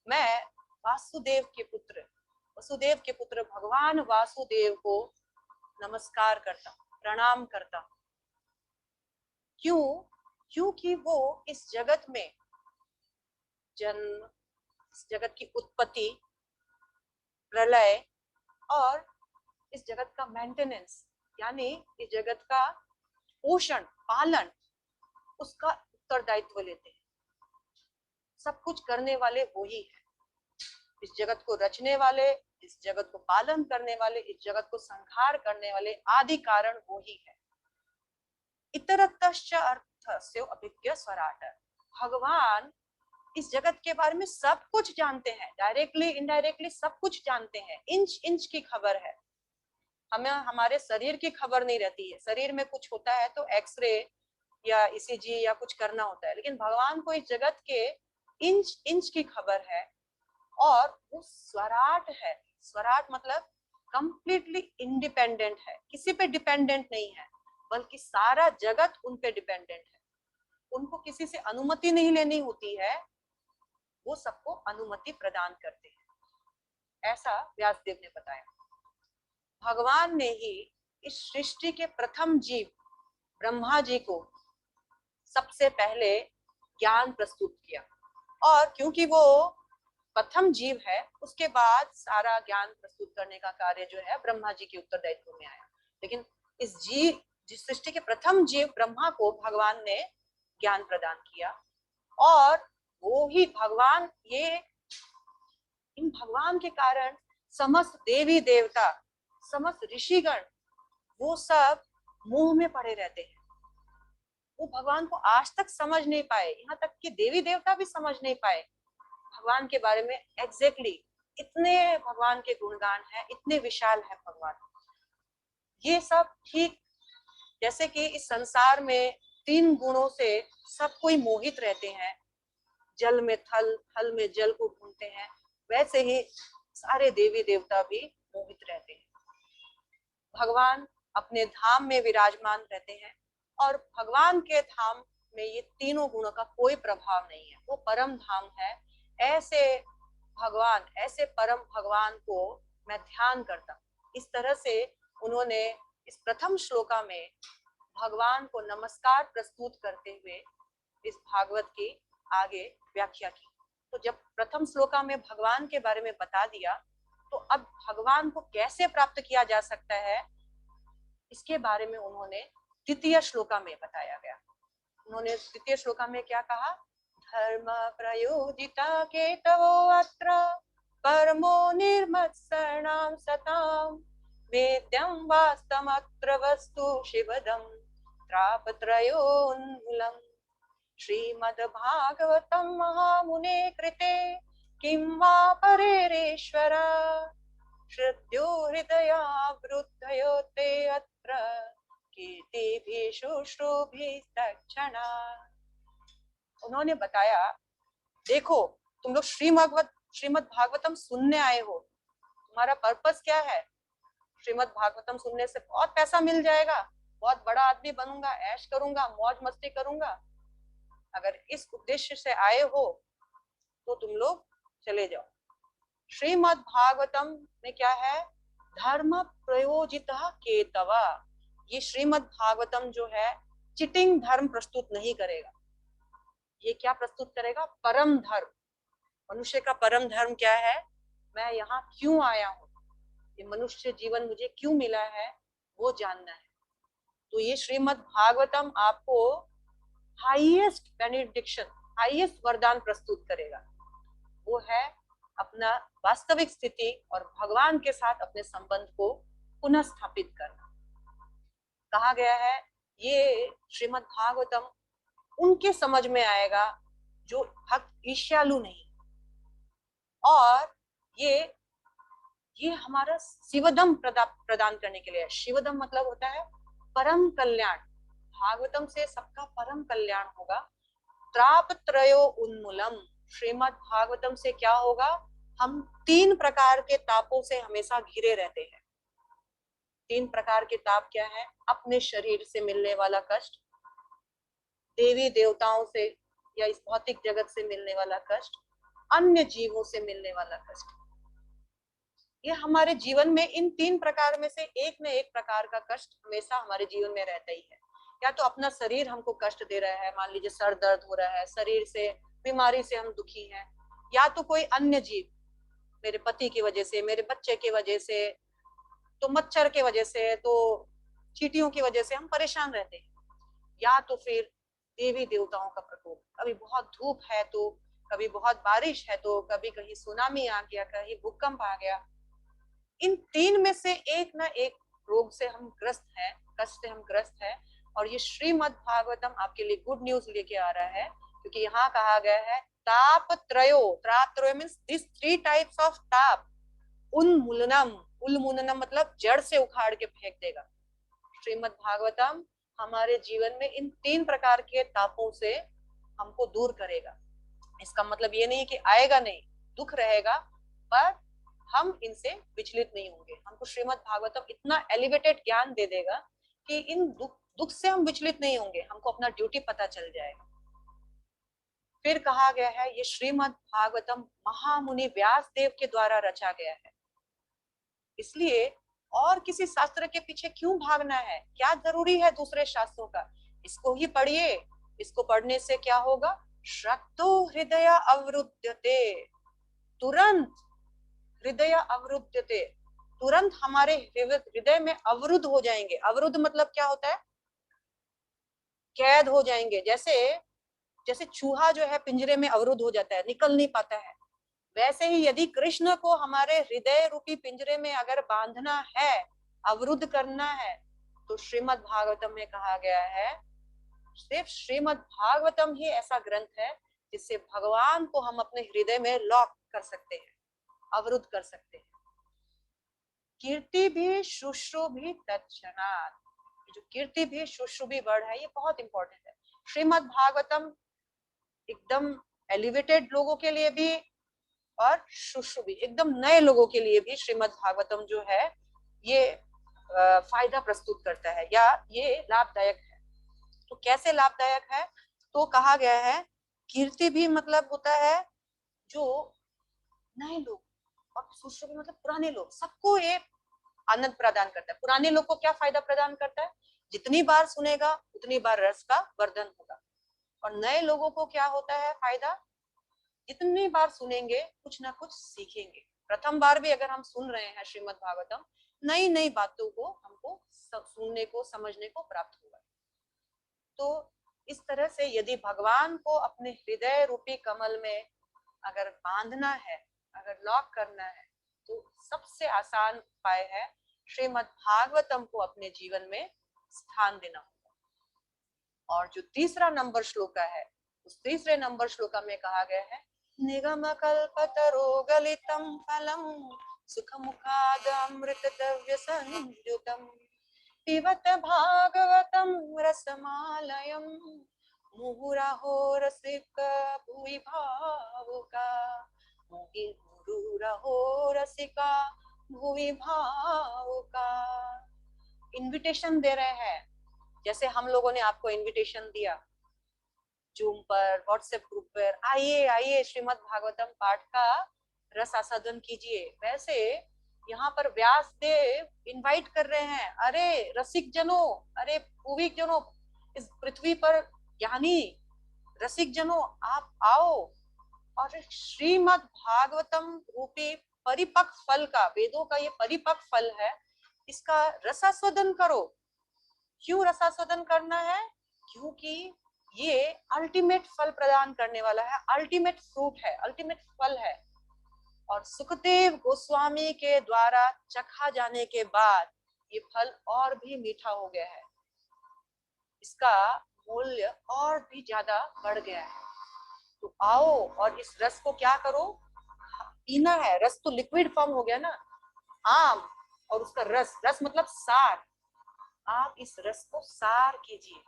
मैं वासुदेव के पुत्र भगवान वासुदेव को नमस्कार करता हूँ, प्रणाम करता हूँ। क्योंकि वो इस जगत में जन्म, इस जगत की उत्पत्ति, प्रलय और इस जगत का मेंटेनेंस, यानी इस जगत का पोषण, पालन, उसका उत्तरदायित्व लेते हैं। सब कुछ करने वाले वो ही है। इस जगत को रचने वाले, इस जगत को पालन करने वाले, इस जगत को संहार करने वाले आदि कारण वो ही है। इतरतश्च अर्थस्य अभिज्ञ स्वराट, भगवान इस जगत के बारे में सब कुछ जानते हैं, डायरेक्टली इनडायरेक्टली सब कुछ जानते हैं। इंच इंच की खबर है। हमें हमारे शरीर की खबर नहीं रहती है। शरीर में कुछ होता है तो एक्सरे या ईसीजी या कुछ करना होता है, लेकिन भगवान को इस जगत के इंच इंच की खबर है। और वो स्वराट है। स्वराट मतलब कंप्लीटली इंडिपेंडेंट है, किसी पे डिपेंडेंट नहीं है, बल्कि सारा जगत उन पे डिपेंडेंट है। उनको किसी से अनुमति नहीं लेनी होती है, वो सबको अनुमति प्रदान करते हैं, ऐसा व्यासदेव ने बताया। भगवान ने ही इस सृष्टि के प्रथम जीव ब्रह्मा जी को सबसे पहले ज्ञान प्रस्तुत किया, और क्योंकि वो प्रथम जीव है, उसके बाद सारा ज्ञान प्रस्तुत करने का कार्य जो है ब्रह्मा जी के उत्तरदायित्व में आया। लेकिन जिस सृष्टि के प्रथम जीव ब्रह्मा को भगवान ने ज्ञान प्रदान किया, और वो ही भगवान, ये इन भगवान के कारण समस्त देवी देवता, समस्त ऋषिगण, वो सब मोह में पड़े रहते हैं। वो भगवान को आज तक समझ नहीं पाए, यहाँ तक कि देवी देवता भी समझ नहीं पाए भगवान के बारे में एग्जैक्टली। इतने भगवान के गुणगान है, इतने विशाल है भगवान। ये सब ठीक जैसे कि इस संसार में 3 गुणों से सब कोई मोहित रहते हैं, जल में थल, थल में जल को ढूंढते हैं, वैसे ही सारे देवी देवता भी मोहित रहते हैं। भगवान अपने धाम में विराजमान रहते हैं और भगवान के धाम में ये तीनों गुणों का कोई प्रभाव नहीं है, वो परम धाम है। ऐसे भगवान, ऐसे परम भगवान को मैं ध्यान करता। इस तरह से उन्होंने इस प्रथम श्लोका में भगवान को नमस्कार प्रस्तुत करते हुए इस भागवत की आगे व्याख्या की। तो जब प्रथम श्लोका में भगवान के बारे में बता दिया, तो अब भगवान को कैसे प्राप्त किया जा सकता है, इसके बारे में उन्होंने द्वितीय श्लोका में बताया गया। उन्होंने द्वितीय श्लोका में क्या कहा? धर्म प्रयोजिता केतवो अत्र परमो निर्मत्सरणां सतां वेद्यं वास्तमत्र वस्तु शिवदं त्रापत्रयोन्मूलम् श्रीमद्भागवतं महामुने कृते किं वा परेरेश्वर श्रद्धयो हृदयावृद्धयो ते अत्र कीर्तिभिः शुश्रूभिस्तक्षणात्। उन्होंने बताया, देखो तुम लोग श्रीमद् भागवतम सुनने आए हो, तुम्हारा पर्पस क्या है? श्रीमद् भागवतम सुनने से बहुत पैसा मिल जाएगा, बहुत बड़ा आदमी बनूंगा, ऐश करूंगा, मौज मस्ती करूंगा। अगर इस उद्देश्य से आए हो तो तुम लोग चले जाओ। श्रीमद् भागवतम में क्या है? धर्म प्रयोजितः केतवा। ये श्रीमद् भागवतम जो है चिटिंग धर्म प्रस्तुत नहीं करेगा। ये क्या प्रस्तुत करेगा? परम धर्म। मनुष्य का परम धर्म क्या है? मैं यहाँ क्यों आया हूँ, ये मनुष्य जीवन मुझे क्यों मिला है, वो जानना है। तो ये श्रीमद् भागवतम आपको हाईएस्ट बेनेडिक्शन, हाईएस्ट वरदान प्रस्तुत करेगा। वो है अपना वास्तविक स्थिति और भगवान के साथ अपने संबंध को पुनः स्थापित करना। कहा गया है ये श्रीमद् भागवतम उनके समझ में आएगा जो भक्त ईर्ष्यालु नहीं, और ये हमारा शिवदम प्रदान करने के लिए। शिवदम मतलब होता है परम कल्याण। भागवतम से सबका परम कल्याण होगा। त्रापत्रयो उन्मूलम, श्रीमद् भागवतम से क्या होगा? हम 3 प्रकार के तापों से हमेशा घिरे रहते हैं। 3 प्रकार के ताप क्या है? अपने शरीर से मिलने वाला कष्ट, देवी देवताओं से या इस भौतिक जगत से मिलने वाला कष्ट, अन्य जीवों से मिलने वाला कष्ट। ये हमारे जीवन में इन 3 प्रकार में से एक न एक प्रकार का कष्ट हमेशा हमारे जीवन में रहता ही है। या तो अपना शरीर हमको कष्ट दे रहा है, मान लीजिए सर दर्द हो रहा है, शरीर से बीमारी से हम दुखी हैं, या तो कोई अन्य जीव, मेरे पति की वजह से, मेरे बच्चे की वजह से, तो मच्छर की वजह से, तो चींटियों की वजह से हम परेशान रहते हैं, या तो फिर देवी देवताओं का प्रकोप। कभी बहुत धूप है तो कभी बहुत बारिश है, तो कभी कहीं सुनामी आ गया, कहीं भूकंप आ गया। इन 3 में से एक ना एक रोग से हम ग्रस्त हैं, कष्ट से हम ग्रस्त हैं। और ये श्रीमद् भागवतम आपके लिए गुड न्यूज लेके आ रहा है, क्योंकि यहाँ कहा गया है ताप त्रयो, मीन्स दिस 3 टाइप्स ऑफ ताप। उन्मूलनम, उन्मूलनम मतलब जड़ से उखाड़ के फेंक देगा। श्रीमद् भागवतम हमारे जीवन में इन 3 प्रकार के तापों से हमको दूर करेगा। इसका मतलब ये नहीं कि आएगा नहीं, दुख रहेगा, पर हम इनसे विचलित नहीं होंगे। हमको श्रीमद् भागवतम इतना एलिवेटेड ज्ञान दे देगा कि इन दुख से हम विचलित नहीं होंगे, हमको अपना ड्यूटी पता चल जाएगा। फिर कहा गया है ये श्रीमद् भागवतम महामुनि व्यास देव के द्वारा रचा गया है, इसलिए और किसी शास्त्र के पीछे क्यों भागना है? क्या जरूरी है दूसरे शास्त्रों का? इसको ही पढ़िए। इसको पढ़ने से क्या होगा? श्रद्धो हृदय अवरुध्यते, तुरंत हृदय अवरुद्धते, तुरंत हमारे हृदय में अवरुद्ध हो जाएंगे। अवरुद्ध मतलब क्या होता है? कैद हो जाएंगे। जैसे चूहा जो है पिंजरे में अवरुद्ध हो जाता है, निकल नहीं पाता है, वैसे ही यदि कृष्ण को हमारे हृदय रूपी पिंजरे में अगर बांधना है, अवरुद्ध करना है, तो श्रीमद् भागवतम में कहा गया है सिर्फ श्रीमद् भागवतम ही ऐसा ग्रंथ है जिससे भगवान को हम अपने हृदय में लॉक कर सकते हैं, अवरुद्ध कर सकते हैं। कीर्ति भी शुश्रू भी तत्क्षणात्, जो कीर्ति भी शुश्रुभी वर्ड है ये बहुत इंपॉर्टेंट है। श्रीमद् भागवतम एकदम एलिवेटेड लोगों के लिए भी और शुश्रुभी एकदम नए लोगों के लिए भी श्रीमद् भागवतम जो है ये फायदा प्रस्तुत करता है या ये लाभदायक है। तो कैसे लाभदायक है? तो कहा गया है कीर्ति भी मतलब होता है जो नए लोग, और शुश्रुभी मतलब पुराने लोग, सबको ये आनंद प्रदान करता है। पुराने लोग को क्या फायदा प्रदान करता है? जितनी बार सुनेगा उतनी बार रस का वर्धन होगा। और नए लोगों को क्या होता है फायदा? जितनी बार सुनेंगे कुछ ना कुछ सीखेंगे। प्रथम बार भी अगर हम सुन रहे हैं श्रीमद् भागवतम, नई नई बातों को हमको सुनने को समझने को प्राप्त होगा। तो इस तरह से यदि भगवान को अपने हृदय रूपी कमल में अगर बांधना है, अगर लॉक करना है, तो सबसे आसान उपाय है श्रीमद् भागवतम को अपने जीवन में स्थान देना होगा। और जो तीसरा नंबर श्लोका है, उस तीसरे नंबर श्लोका में कहा गया है निगम कल्पतरोगलितं फलं सुखमुखादमृतद्रव्य संयुतम् पिबत भागवतं रसमालयं मुहुरहो रसिक भुवि भावुका मुहुरहो रसिका भुवि भावुका। इनविटेशन दे रहे हैं, जैसे हम लोगों ने आपको इनविटेशन दिया जूम पर, व्हाट्सएप ग्रुप पर, आइए आइए श्रीमद् भागवतम पाठ का रस आस्वादन कीजिए, वैसे यहाँ पर व्यास देव इनवाइट कर रहे हैं, अरे रसिक जनों, अरे पूविक जनों, इस पृथ्वी पर ज्ञानी रसिक जनों आप आओ और श्रीमद् भागवतम रूपी परिपक्व फल का, वेदों का ये परिपक्व फल है, इसका रसास्वादन करो। क्यों रसास्वादन करना है? क्योंकि ये अल्टीमेट फल प्रदान करने वाला है, अल्टीमेट फ्रूट है, अल्टीमेट फल है। और सुखदेव गोस्वामी के द्वारा चखा जाने के बाद ये फल और भी मीठा हो गया है, इसका मूल्य और भी ज्यादा बढ़ गया है। तो आओ और इस रस को क्या करो? पीना है। रस तो लिक्विड फॉर्म हो गया ना, आम और उसका रस, रस मतलब सार, आप इस रस को सार कीजिए।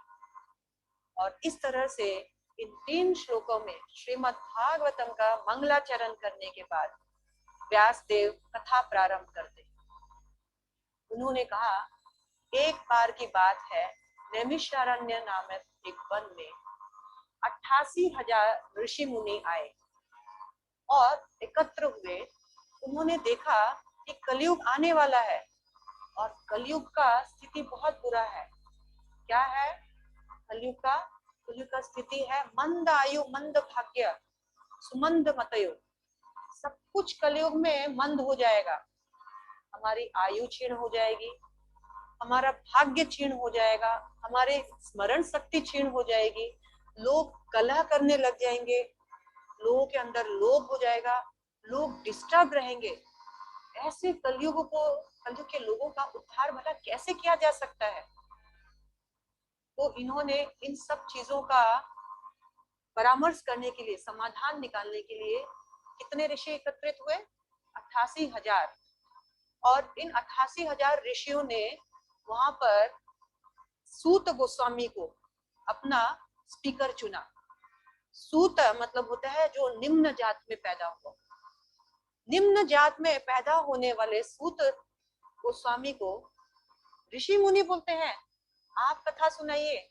और इस तरह से इन 3 श्लोकों में श्रीमद् भागवतम का मंगलाचरण करने के बाद व्यास देव कथा प्रारंभ करते। उन्होंने कहा एक बार की बात है, नैमिषारण्य नामक एक वन में 88,000 ऋषि मुनि आए और एकत्र हुए। उन्होंने देखा कि कलयुग आने वाला है और कलयुग का स्थिति बहुत बुरा है। क्या है कलयुग का स्थिति है मंद आयु मंद भाग्य सुमंद मतयो। सब कुछ कलयुग में मंद हो जाएगा, हमारी आयु क्षीण हो जाएगी, हमारा भाग्य क्षीण हो जाएगा, हमारे स्मरण शक्ति क्षीण हो जाएगी, लोग कलह करने लग जाएंगे, लोगों के अंदर लोभ हो जाएगा, लोग डिस्टर्ब रहेंगे। ऐसे कलयुग के लोगों का उद्धार भला कैसे किया जा सकता है? तो इन्होंने इन सब चीजों का परामर्श करने के लिए, समाधान निकालने के लिए कितने ऋषि एकत्रित हुए? 88,000। और इन 88,000 ऋषियों ने वहां पर सूत गोस्वामी को अपना स्पीकर चुना। सूत मतलब होता है जो निम्न जात में पैदा हुआ। निम्न जात में पैदा होने वाले सूत गोस्वामी को ऋषि मुनि बोलते हैं, आप कथा सुनाइए।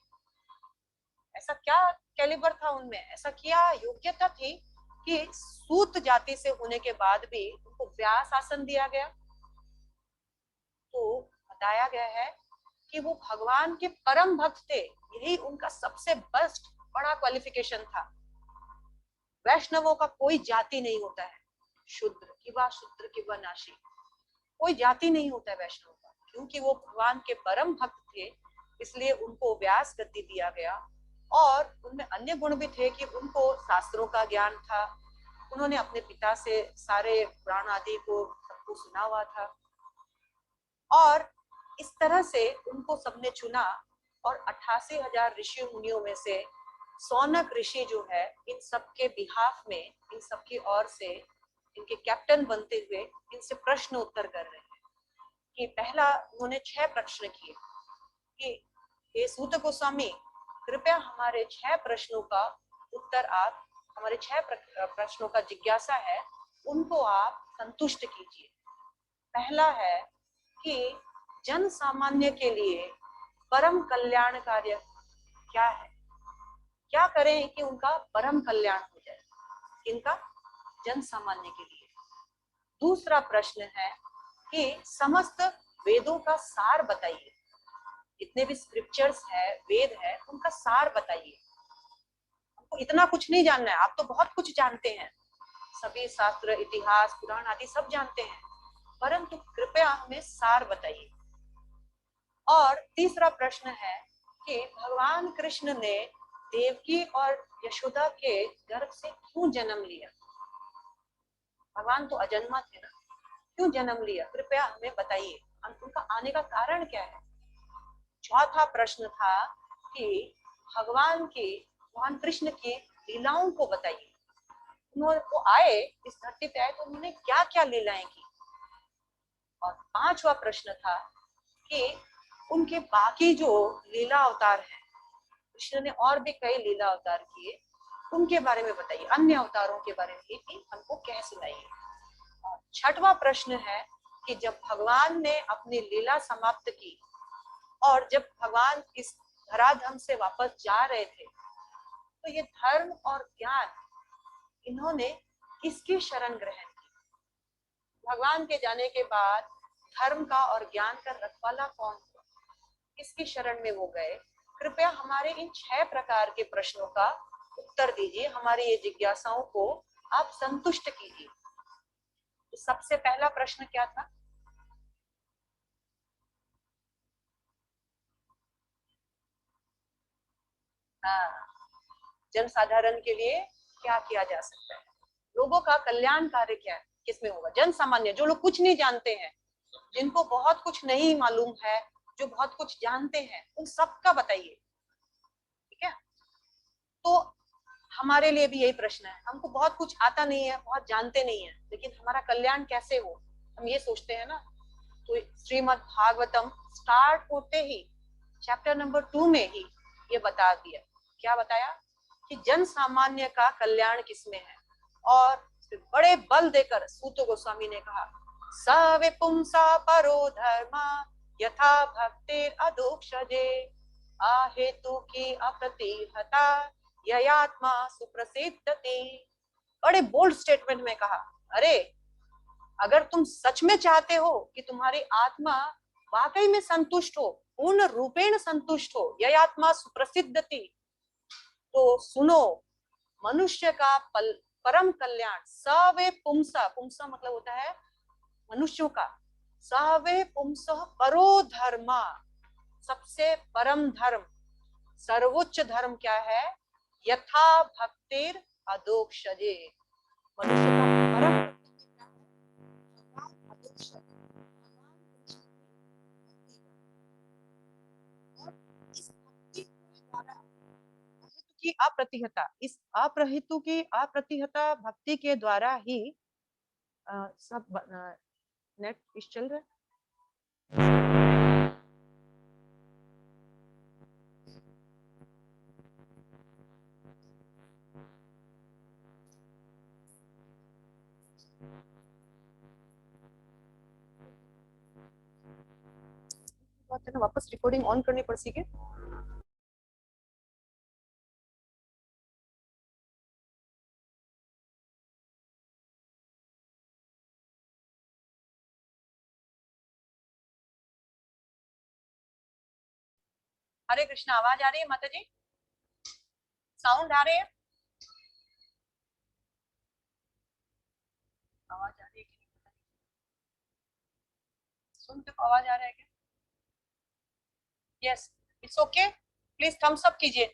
ऐसा क्या कैलिबर था उनमें, ऐसा क्या योग्यता थी कि सूत जाति से होने के बाद भी उनको व्यास आसन दिया गया? तो बताया गया है कि वो भगवान के परम भक्त थे, यही उनका सबसे बेस्ट बड़ा क्वालिफिकेशन था। वैष्णवों का कोई जाति नहीं होता है, शूद्र की व नाशी, कोई जाति नहीं होता है वैष्णव का, क्योंकि वो भगवान के परम भक्त थे, इसलिए उनको व्यास गद्दी दिया गया। और उनमें अन्य गुण भी थे कि उनको शास्त्रों का ज्ञान था, उन्होंने अपने पिता से सारे पुराण आदि को सबको सुना हुआ था। और इस तरह से उनको सबने चुना और 88,000 ऋषि मुनियों में से सौनक ऋषि जो है इन सबके बिहाफ में, इन सबकी ओर से इनके कैप्टन बनते हुए इनसे प्रश्न उत्तर कर रहे हैं। कि पहला उन्होंने 6 प्रश्न किए। कि हे सूत गोस्वामी, कृपया हमारे 6 प्रश्नों का उत्तर आप, हमारे 6 प्रश्नों का जिज्ञासा है उनको आप संतुष्ट कीजिए। पहला है कि जन सामान्य के लिए परम कल्याण कार्य क्या है, क्या करें कि उनका परम कल्याण हो जाए, इनका जन सामान्य के लिए। दूसरा प्रश्न है कि समस्त वेदों का सार बताइए, जितने भी स्क्रिप्चर्स है, वेद है, उनका सार बताइए। हमको इतना कुछ नहीं जानना है, आप तो बहुत कुछ जानते हैं, सभी शास्त्र, इतिहास, पुराण आदि सब जानते हैं, परंतु कृपया हमें सार बताइए। और तीसरा प्रश्न है कि भगवान कृष्ण ने देवकी और यशोदा के गर्भ से क्यों जन्म लिया? भगवान तो अजन्मा थे ना, क्यों जन्म लिया, कृपया हमें बताइए, उनका आने का कारण क्या है। चौथा प्रश्न था कि भगवान कृष्ण की लीलाओं को बताइए, उन्होंने वो आए इस धरती पे आए तो उन्होंने क्या क्या लीलाएं की। और पांचवा प्रश्न था कि उनके बाकी जो लीला अवतार हैं, कृष्ण ने और भी कई लीला अवतार किए, उनके बारे में बताइए, अन्य अवतारों के बारे में भी हमको कह सुनाइए। और छठवां प्रश्न है कि जब भगवान ने अपनी लीला समाप्त की और जब भगवान इस धराधाम से वापस जा रहे थे, तो ये धर्म और ज्ञान इन्होंने किसकी शरण ग्रहण की? भगवान के जाने के बाद धर्म का और ज्ञान का रखवाला कौन हुआ, किसकी शरण में वो गए? कृपया हमारे इन 6 प्रकार के प्रश्नों का उत्तर दीजिए, हमारी ये जिज्ञासाओं को आप संतुष्ट कीजिए। तो सबसे पहला प्रश्न क्या था? हाँ, जनसाधारण के लिए क्या किया जा सकता है, लोगों का कल्याण कार्य क्या है, किसमें होगा? जन सामान्य, जो लोग कुछ नहीं जानते हैं, जिनको बहुत कुछ नहीं मालूम है, जो बहुत कुछ जानते हैं, उन सबका बताइए, ठीक है। तो हमारे लिए भी यही प्रश्न है, हमको बहुत कुछ आता नहीं है, बहुत जानते नहीं है, लेकिन हमारा कल्याण कैसे हो, हम ये सोचते हैं ना। तो श्रीमद् भागवतम स्टार्ट होते ही चैप्टर नंबर 2 में ही ये बता दिया, क्या बताया कि जन सामान्य का कल्याण किसमें है। और बड़े बल देकर सूत गोस्वामी ने कहा, स विपुंसा परो धर्मा यथा भक्तिर अदोक्षजे अहेतु की अप्रतिहता ययात्मा सुप्रसिद्धति। बड़े बोल्ड स्टेटमेंट में कहा, अरे अगर तुम सच में चाहते हो कि तुम्हारी आत्मा वाकई में संतुष्ट हो, पूर्ण रूपेण संतुष्ट हो, यह आत्मा सुप्रसिद्धति, तो सुनो, मनुष्य का परम कल्याण, सवे पुंसा, पुंसा मतलब होता है मनुष्यों का, सवे पुंस परो धर्मा, सबसे परम धर्म, सर्वोच्च धर्म क्या है? यथा भक्तिर अदोक्षजे, मनुष्य का परम की अप्रतिहता, इस अप्रहितु की अप्रतिहता भक्ति के द्वारा ही सब नेट इस चल रहा है। बात है ना, वापस रिकॉर्डिंग ऑन करनी पड़ सी के। हरे कृष्णा, आवाज आ रही है माता जी? साउंड आ रही है? आवाज आ रही है कि नहीं पता नहीं, सुन तक आवाज आ रहा है क्या? Yes, it's okay, please thumbs up कीजिए।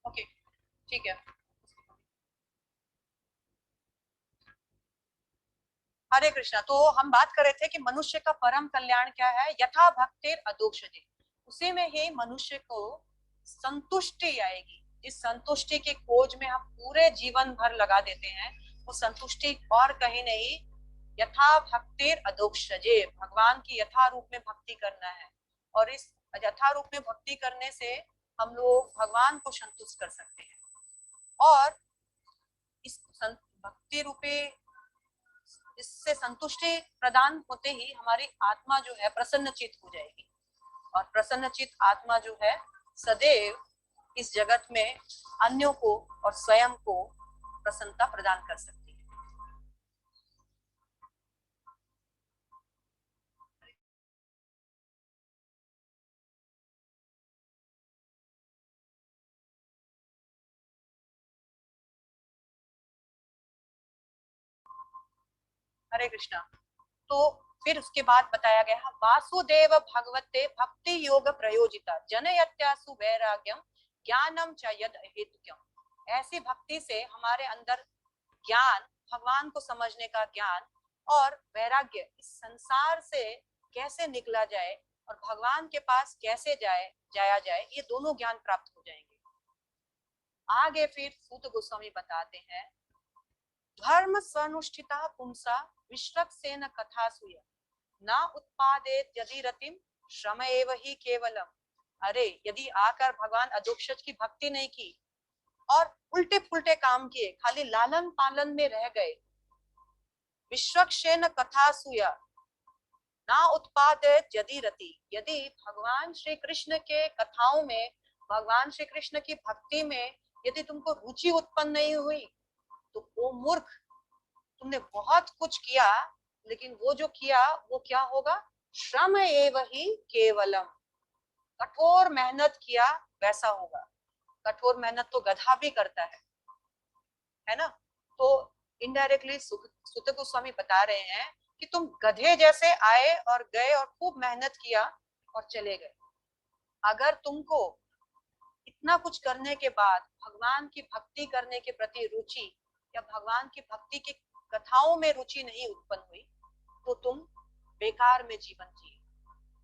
ओके, ठीक है। हरे कृष्णा, तो हम बात कर रहे थे कि मनुष्य का परम कल्याण क्या है, यथा भक्तिर अदोक्षजे, उसी में ही मनुष्य को संतुष्टि आएगी। इस संतुष्टि की खोज में हम पूरे जीवन भर लगा देते हैं, वो संतुष्टि और कहीं नहीं, यथा भक्तिर अदोक्षजे, भगवान की यथा रूप में भक्ति करना है। और इस यथा रूप में भक्ति करने से हम लोग भगवान को संतुष्ट कर सकते हैं। और इस भक्ति रूपी इससे संतुष्टि प्रदान होते ही हमारी आत्मा जो है प्रसन्नचित हो जाएगी, और प्रसन्नचित आत्मा जो है सदैव इस जगत में अन्यों को और स्वयं को प्रसन्नता प्रदान कर सकती है। हरे कृष्णा। तो फिर उसके बाद बताया गया वासुदेव भगवते भक्ति योग प्रयोजिता जनयत्यासु वैराग्यम ज्ञानम च यद हेतुक्यम। ऐसी भक्ति से हमारे अंदर ज्ञान, भगवान को समझने का ज्ञान और वैराग्य, इस संसार से कैसे निकला जाए और भगवान के पास कैसे जाया जाए, ये दोनों ज्ञान प्राप्त हो जाएंगे। आगे फिर सूत गोस्वामी बताते हैं धर्म स्वनुष्ठिता पुंसा विश्वक्सेन कथा सूय न उत्पादेत यदि रतिम श्रम एव ही केवलम। अरे यदि आकर भगवान अधोक्षज की भक्ति नहीं की और उल्टे पुल्टे काम किए, खाली लालन पालन में रह गए, विश्वक्षेन कथा सूया ना उत्पादित यदि रति, यदि भगवान श्री कृष्ण के कथाओं में, भगवान श्री कृष्ण की भक्ति में यदि तुमको रुचि उत्पन्न नहीं हुई, तो वो मूर्ख, तुमने बहुत कुछ किया, लेकिन वो जो किया वो क्या होगा, श्रम एव ही केवलम, कठोर मेहनत किया वैसा होगा। कठोर मेहनत तो गधा भी करता है ना। तो इनडायरेक्टली सुत गोस्वामी बता रहे हैं कि तुम गधे जैसे आए और गए और खूब मेहनत किया और चले गए। अगर तुमको इतना कुछ करने के बाद भगवान की भक्ति करने के प्रति रुचि या भगवान की भक्ति की कथाओं में रुचि नहीं उत्पन्न हुई, तो तुम बेकार में जीवन जिए।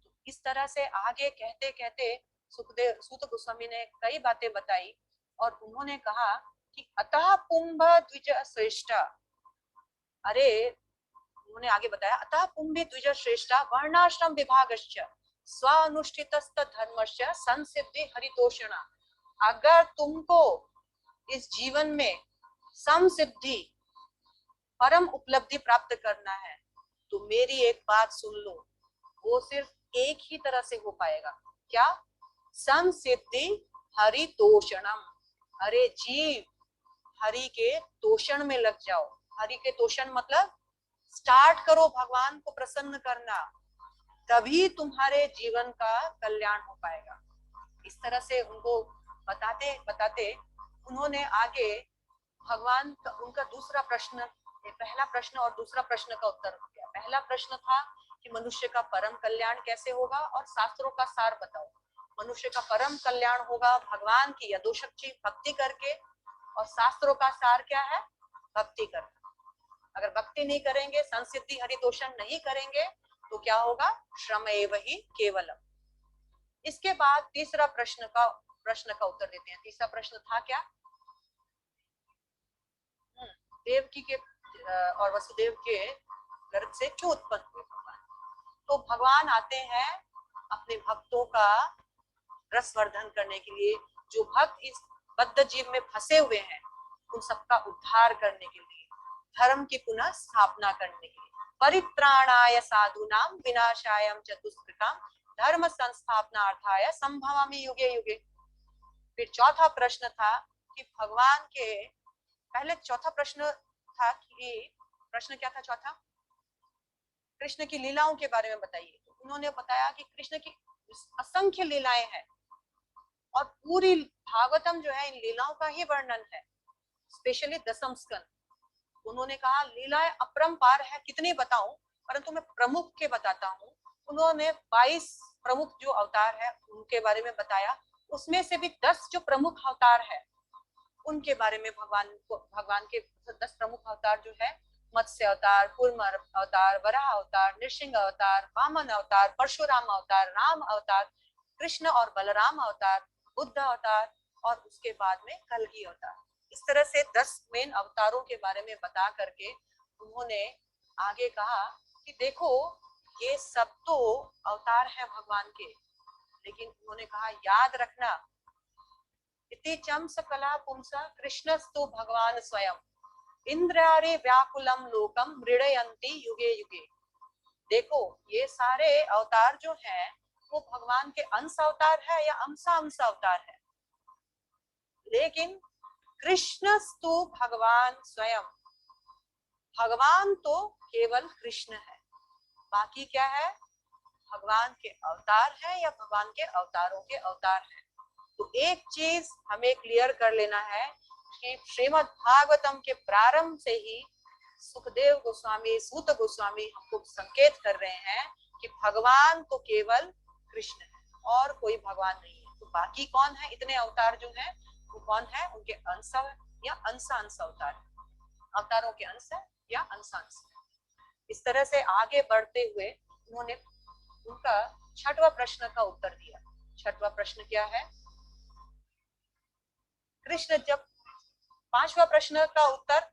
तो इस तरह से आगे कहते कहते सूत गोस्वामी ने कई बातें बताई और उन्होंने कहा कि अतः पुंभ द्विज श्रेष्ठा। अरे उन्होंने आगे बताया अतः पुंभ द्विज श्रेष्ठा वर्णाश्रम विभागश्च स्वानुष्ठितस्त धर्मश्च संसिद्धि हरितोषणा। अगर तुमको इस जीवन में समसिद्धि, परम उपलब्धि प्राप्त करना है, तो मेरी एक बात सुन लो, वो सिर्फ एक ही तरह से हो पाएगा। क्या? संसिद्धि हरितोषणम। अरे जीव, हरि के तोषण में लग जाओ। हरि के तोषण मतलब स्टार्ट करो भगवान को प्रसन्न करना, तभी तुम्हारे जीवन का कल्याण हो पाएगा। इस तरह से उनको बताते बताते उन्होंने आगे भगवान का, उनका दूसरा प्रश्न, पहला प्रश्न और दूसरा प्रश्न का उत्तर हो गया। पहला प्रश्न था कि मनुष्य का परम कल्याण कैसे होगा और शास्त्रों का सार बताओ। मनुष्य का परम कल्याण होगा भगवान की यथोशक्ति भक्ति करके, और शास्त्रों का सार क्या है? भक्ति करना। अगर भक्ति नहीं करेंगे, संसिद्धि हरितोषण नहीं करेंगे, तो क्या होगा? श्रम एव ही केवलम। इसके बाद तीसरा प्रश्न का उत्तर देते हैं। तीसरा प्रश्न था क्या? देवकी के और वसुदेव के गर्भ से क्यों उत्पन्न हुए भगवान? तो भगवान आते हैं अपने भक्तों का रसवर्धन करने के लिए। जो भक्त इस बद्ध जीव में फंसे हुए हैं, उन सबका उद्धार करने के लिए, धर्म की पुनः स्थापना करने के लिए, परित्राणाय साधूनाम विनाशाय च दुष्कृताम धर्म संस्थापनार्थाय संभवामि युगे युगे। फिर चौथा प्रश्न था कि भगवान के, पहले चौथा प्रश्न था कि, प्रश्न क्या था चौथा? कृष्ण की लीलाओं के बारे में बताइए। तो उन्होंने बताया कि कृष्ण की असंख्य लीलाएं हैं और पूरी भागवतम जो है इन लीलाओं का ही वर्णन है, स्पेशली दसम स्कंद। उन्होंने कहा लीलाएं अपरंपार है, कितनी बताऊं, परंतु मैं प्रमुख के बताता हूँ। उन्होंने 22 प्रमुख जो अवतार है उनके बारे में बताया। उसमें से भी 10 जो प्रमुख अवतार है उनके बारे में भगवान के 10 प्रमुख अवतार जो है, मत्स्य अवतार, कूर्म अवतार, वराह अवतार, नृसिंह अवतार, वामन अवतार, परशुराम अवतार, राम अवतार, कृष्ण और बलराम अवतार, बुद्ध अवतार और उसके बाद में कलगी अवतार। इस तरह से 10 मेन अवतारों के बारे में बता करके उन्होंने आगे कहा कि देखो ये सब तो अवतार है भगवान के, लेकिन उन्होंने कहा याद रखना, इति चम सकला पुंसा कृष्णस्तु भगवान स्वयं इंद्रारे व्याकुलम लोकम मृडयन्ति युगे युगे। देखो ये सारे अवतार जो हैं वो भगवान के अंश अवतार है या अंशा अंश अवतार है, लेकिन कृष्णस्तु भगवान स्वयं, भगवान तो केवल कृष्ण है, बाकी क्या है, भगवान के अवतार है या भगवान के अवतारों के अवतार है। तो एक चीज हमें क्लियर कर लेना है कि श्रीमद् भागवतम के प्रारंभ से ही सुखदेव गोस्वामी, सूत गोस्वामी हमको संकेत कर रहे हैं कि भगवान तो केवल कृष्ण है और कोई भगवान नहीं है। तो बाकी कौन है, इतने अवतार जो है वो कौन है, उनके अंश या अंश अवतार है, अवतारों के अंश है या अंश। इस तरह से आगे बढ़ते हुए उन्होंने उनका छठवां प्रश्न का उत्तर दिया। छठवां प्रश्न क्या है, कृष्ण जब, पांचवा प्रश्न का उत्तर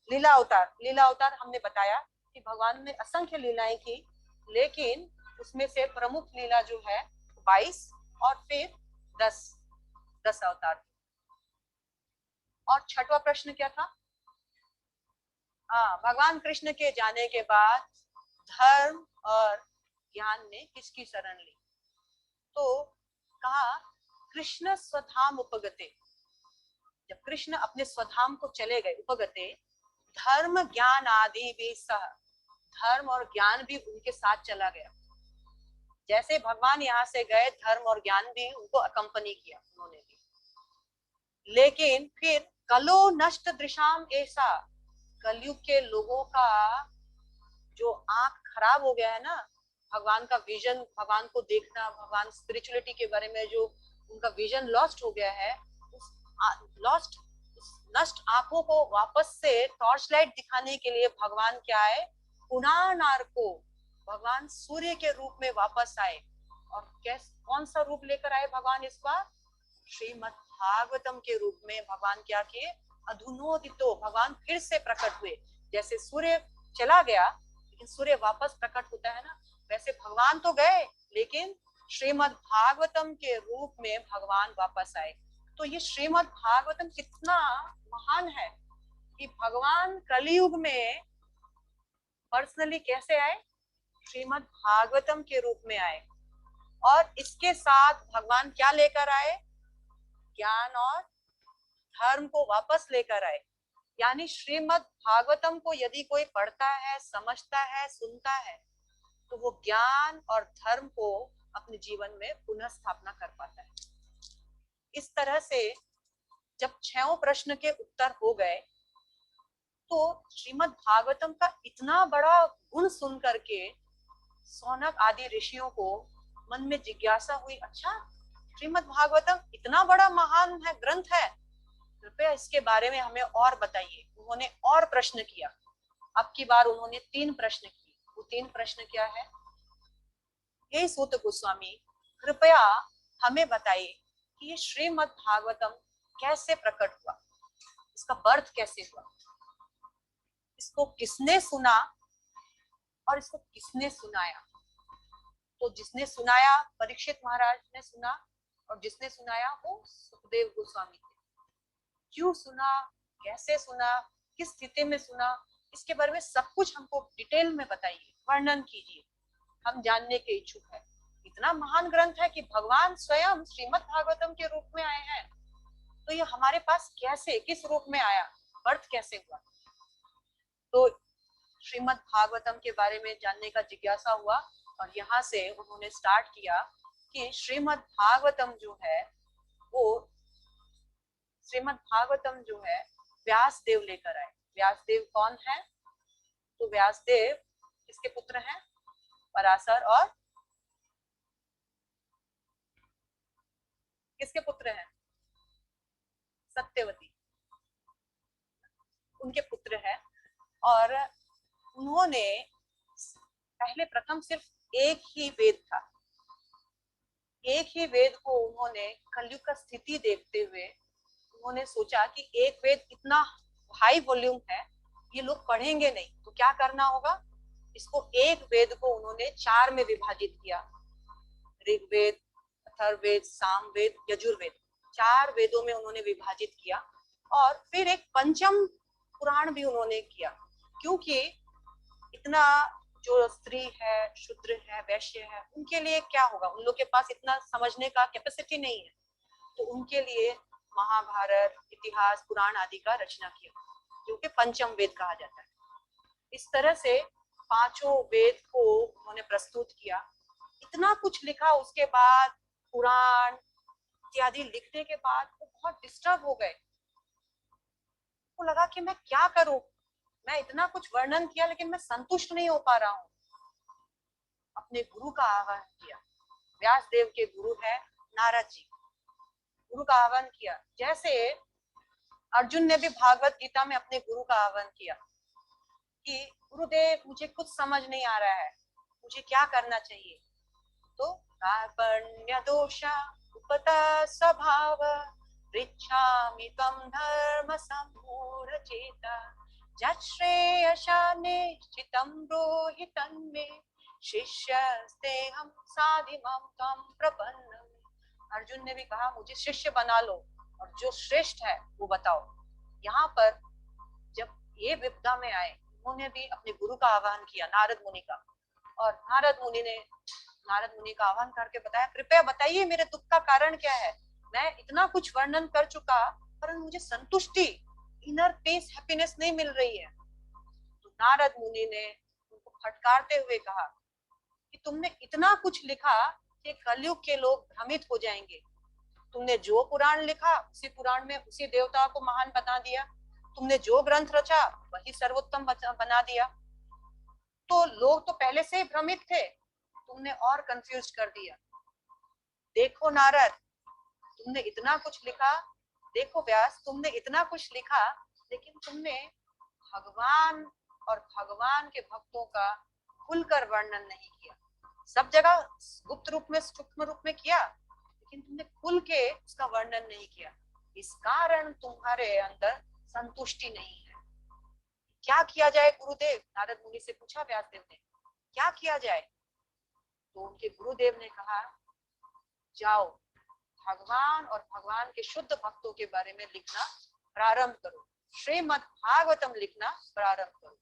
लीला अवतार। लीला अवतार हमने बताया कि भगवान ने असंख्य लीलाएं की, लेकिन उसमें से प्रमुख लीला जो है 22 और फिर 10 अवतार। और छठवां प्रश्न क्या था, भगवान कृष्ण के जाने के बाद धर्म और ज्ञान ने किसकी शरण ली। तो कहा कृष्ण स्वधाम उपगते, जब कृष्ण अपने स्वधाम को चले गए, उपगते धर्म ज्ञान आदि भी सह, धर्म और ज्ञान भी उनके साथ चला गया। जैसे भगवान यहाँ से गए, धर्म और ज्ञान भी उनको अकंपनी किया उन्होंने भी। लेकिन फिर कलो नष्ट दृशाम ऐसा, कलयुग के लोगों का जो आंख खराब हो गया है ना, भगवान का विजन, भगवान को देखना, भगवान स्पिरिचुअलिटी के बारे में जो उनका विजन लॉस्ट हो गया है, उस लॉस्ट नष्ट आंखों को वापस से टॉर्च लाइट दिखाने के लिए भगवान क्या है, पुनः नारको, भगवान सूर्य के रूप में वापस आए। और कौन सा रूप लेकर आए भगवान इस बार, श्रीमद् भागवतम के रूप में भगवान क्या किए, अधुनोदितो, भगवान फिर से प्रकट हुए। जैसे सूर्य चला गया लेकिन सूर्य वापस प्रकट होता है ना, वैसे भगवान तो गए लेकिन श्रीमद् भागवतम के रूप में भगवान वापस आए। तो ये श्रीमद् भागवतम कितना महान है कि भगवान कलयुग में पर्सनली कैसे आए, श्रीमद् भागवतम के रूप में आए। और इसके साथ भगवान क्या लेकर आए, ज्ञान और धर्म को वापस लेकर आए। यानी श्रीमद् भागवतम को यदि कोई पढ़ता है, समझता है, सुनता है, तो वो ज्ञान और धर्म को अपने जीवन में पुनः स्थापना कर पाता है। इस तरह से जब 6 प्रश्न के उत्तर हो गए, तो श्रीमद् भागवतम का इतना बड़ा गुण सुन करके सौनक आदि ऋषियों को मन में जिज्ञासा हुई, अच्छा श्रीमद् भागवतम इतना बड़ा महान है, ग्रंथ है, कृपया इसके बारे में हमें और बताइए। उन्होंने और प्रश्न किया। अब की बार उन्होंने 3 प्रश्न किए। वो 3 प्रश्न क्या है, हे सूत गोस्वामी कृपया हमें बताइए कि ये श्रीमद् भागवतम कैसे प्रकट हुआ, इसका बर्थ कैसे हुआ, इसको किसने सुना और इसको किसने सुनाया। तो जिसने सुनाया परीक्षित महाराज ने सुना, और जिसने सुनाया वो सुखदेव गोस्वामी थे। क्यों सुना, कैसे सुना, किस स्थिति में सुना, इसके बारे में सब कुछ हमको डिटेल में बताइए, वर्णन कीजिए, हम जानने के इच्छुक है। इतना महान ग्रंथ है कि भगवान स्वयं श्रीमद् भागवतम के रूप में आए हैं, तो ये हमारे पास कैसे, किस रूप में आया, अर्थ कैसे हुआ। तो श्रीमद् भागवतम के बारे में जानने का जिज्ञासा हुआ, और यहाँ से उन्होंने स्टार्ट किया कि श्रीमद् भागवतम जो है वो, श्रीमद् भागवतम जो है व्यासदेव लेकर आए। व्यासदेव कौन है, तो व्यासदेव किसके पुत्र हैं, पराशर और किसके पुत्र हैं, सत्यवती, उनके पुत्र हैं। और उन्होंने पहले प्रथम सिर्फ एक ही वेद था, एक ही वेद को उन्होंने कलयुग का स्थिति देखते हुए उन्होंने सोचा कि एक वेद इतना हाई वॉल्यूम है, ये लोग पढ़ेंगे नहीं, तो क्या करना होगा, इसको एक वेद को उन्होंने 4 में विभाजित किया, ऋग्वेद, अथर्ववेद, सामवेद, यजुर्वेद, 4 वेदों में उन्होंने विभाजित किया। और फिर एक पंचम पुराण भी उन्होंने किया, क्योंकि इतना जो स्त्री है, शूद्र है, वैश्य है, उनके लिए क्या होगा, उन लोग के पास इतना समझने का कैपेसिटी नहीं है। तो उनके लिए महाभारत, इतिहास, पुराण आदि का रचना किया, जो कि पंचम वेद कहा जाता है। इस तरह से 5 वेद को उन्होंने प्रस्तुत किया। इतना कुछ लिखा, उसके बाद पुराण इत्यादि लिखने के बाद वो बहुत डिस्टर्ब हो गए। को लगा कि मैं क्या करूं, मैं इतना कुछ वर्णन किया लेकिन मैं संतुष्ट नहीं हो पा रहा हूं। अपने गुरु का आह्वान किया। व्यास देव के गुरु है नारद जी, गुरु का आह्वान किया। जैसे अर्जुन ने भी भागवत गीता में अपने गुरु का आह्वान किया कि गुरुदेव मुझे कुछ समझ नहीं आ रहा है, मुझे क्या करना चाहिए। तो कार्पण्य दोषा उपता स्वभाव पृच्छामि त्वं धर्म सम्मूढ़ चेता यच्छ्रेयसा निश्चितं ब्रूहि तन्मे शिष्यस्तेहं साधिमां त्वं प्रपन्नम्। अर्जुन ने भी कहा मुझे शिष्य बना लो और जो श्रेष्ठ है वो बताओ। यहाँ पर जब ये विपदा में आए, उन्होंने भी अपने गुरु का आह्वान किया, नारद मुनि का। और नारद मुनि का आह्वान करके बताया, कृपया बताइए मेरे दुख का कारण क्या है। मैं इतना कुछ वर्णन कर चुका परंतु मुझे संतुष्टि, इनर पीस, हैप्पीनेस नहीं मिल रही है। तो नारद मुनि ने उनको फटकारते हुए कहा कि तुमने इतना कुछ लिखा कि कलयुग के लोग भ्रमित हो जाएंगे। तुमने जो पुराण लिखा उसी पुराण में उसी देवता को महान बना दिया, तुमने जो ग्रंथ रचा वही सर्वोत्तम बना दिया। तो लोग तो पहले से ही भ्रमित थे, तुमने और कंफ्यूज कर दिया। देखो नारद, तुमने इतना कुछ लिखा, देखो व्यास, तुमने इतना कुछ लिखा लेकिन तुमने भगवान और भगवान के भक्तों का खुलकर वर्णन नहीं किया। सब जगह गुप्त रूप में, सूक्ष्म रूप में किया, लेकिन तुमने खुल के उसका वर्णन नहीं किया। इस कारण तुम्हारे अंदर संतुष्टि नहीं है। क्या किया जाए गुरुदेव, नारद मुनि से पूछा व्यासदेव ने, क्या किया जाए। तो उनके गुरुदेव ने कहा, जाओ भगवान और भगवान के शुद्ध भक्तों के बारे में लिखना प्रारंभ करो, श्रीमद् भागवतम लिखना प्रारंभ करो।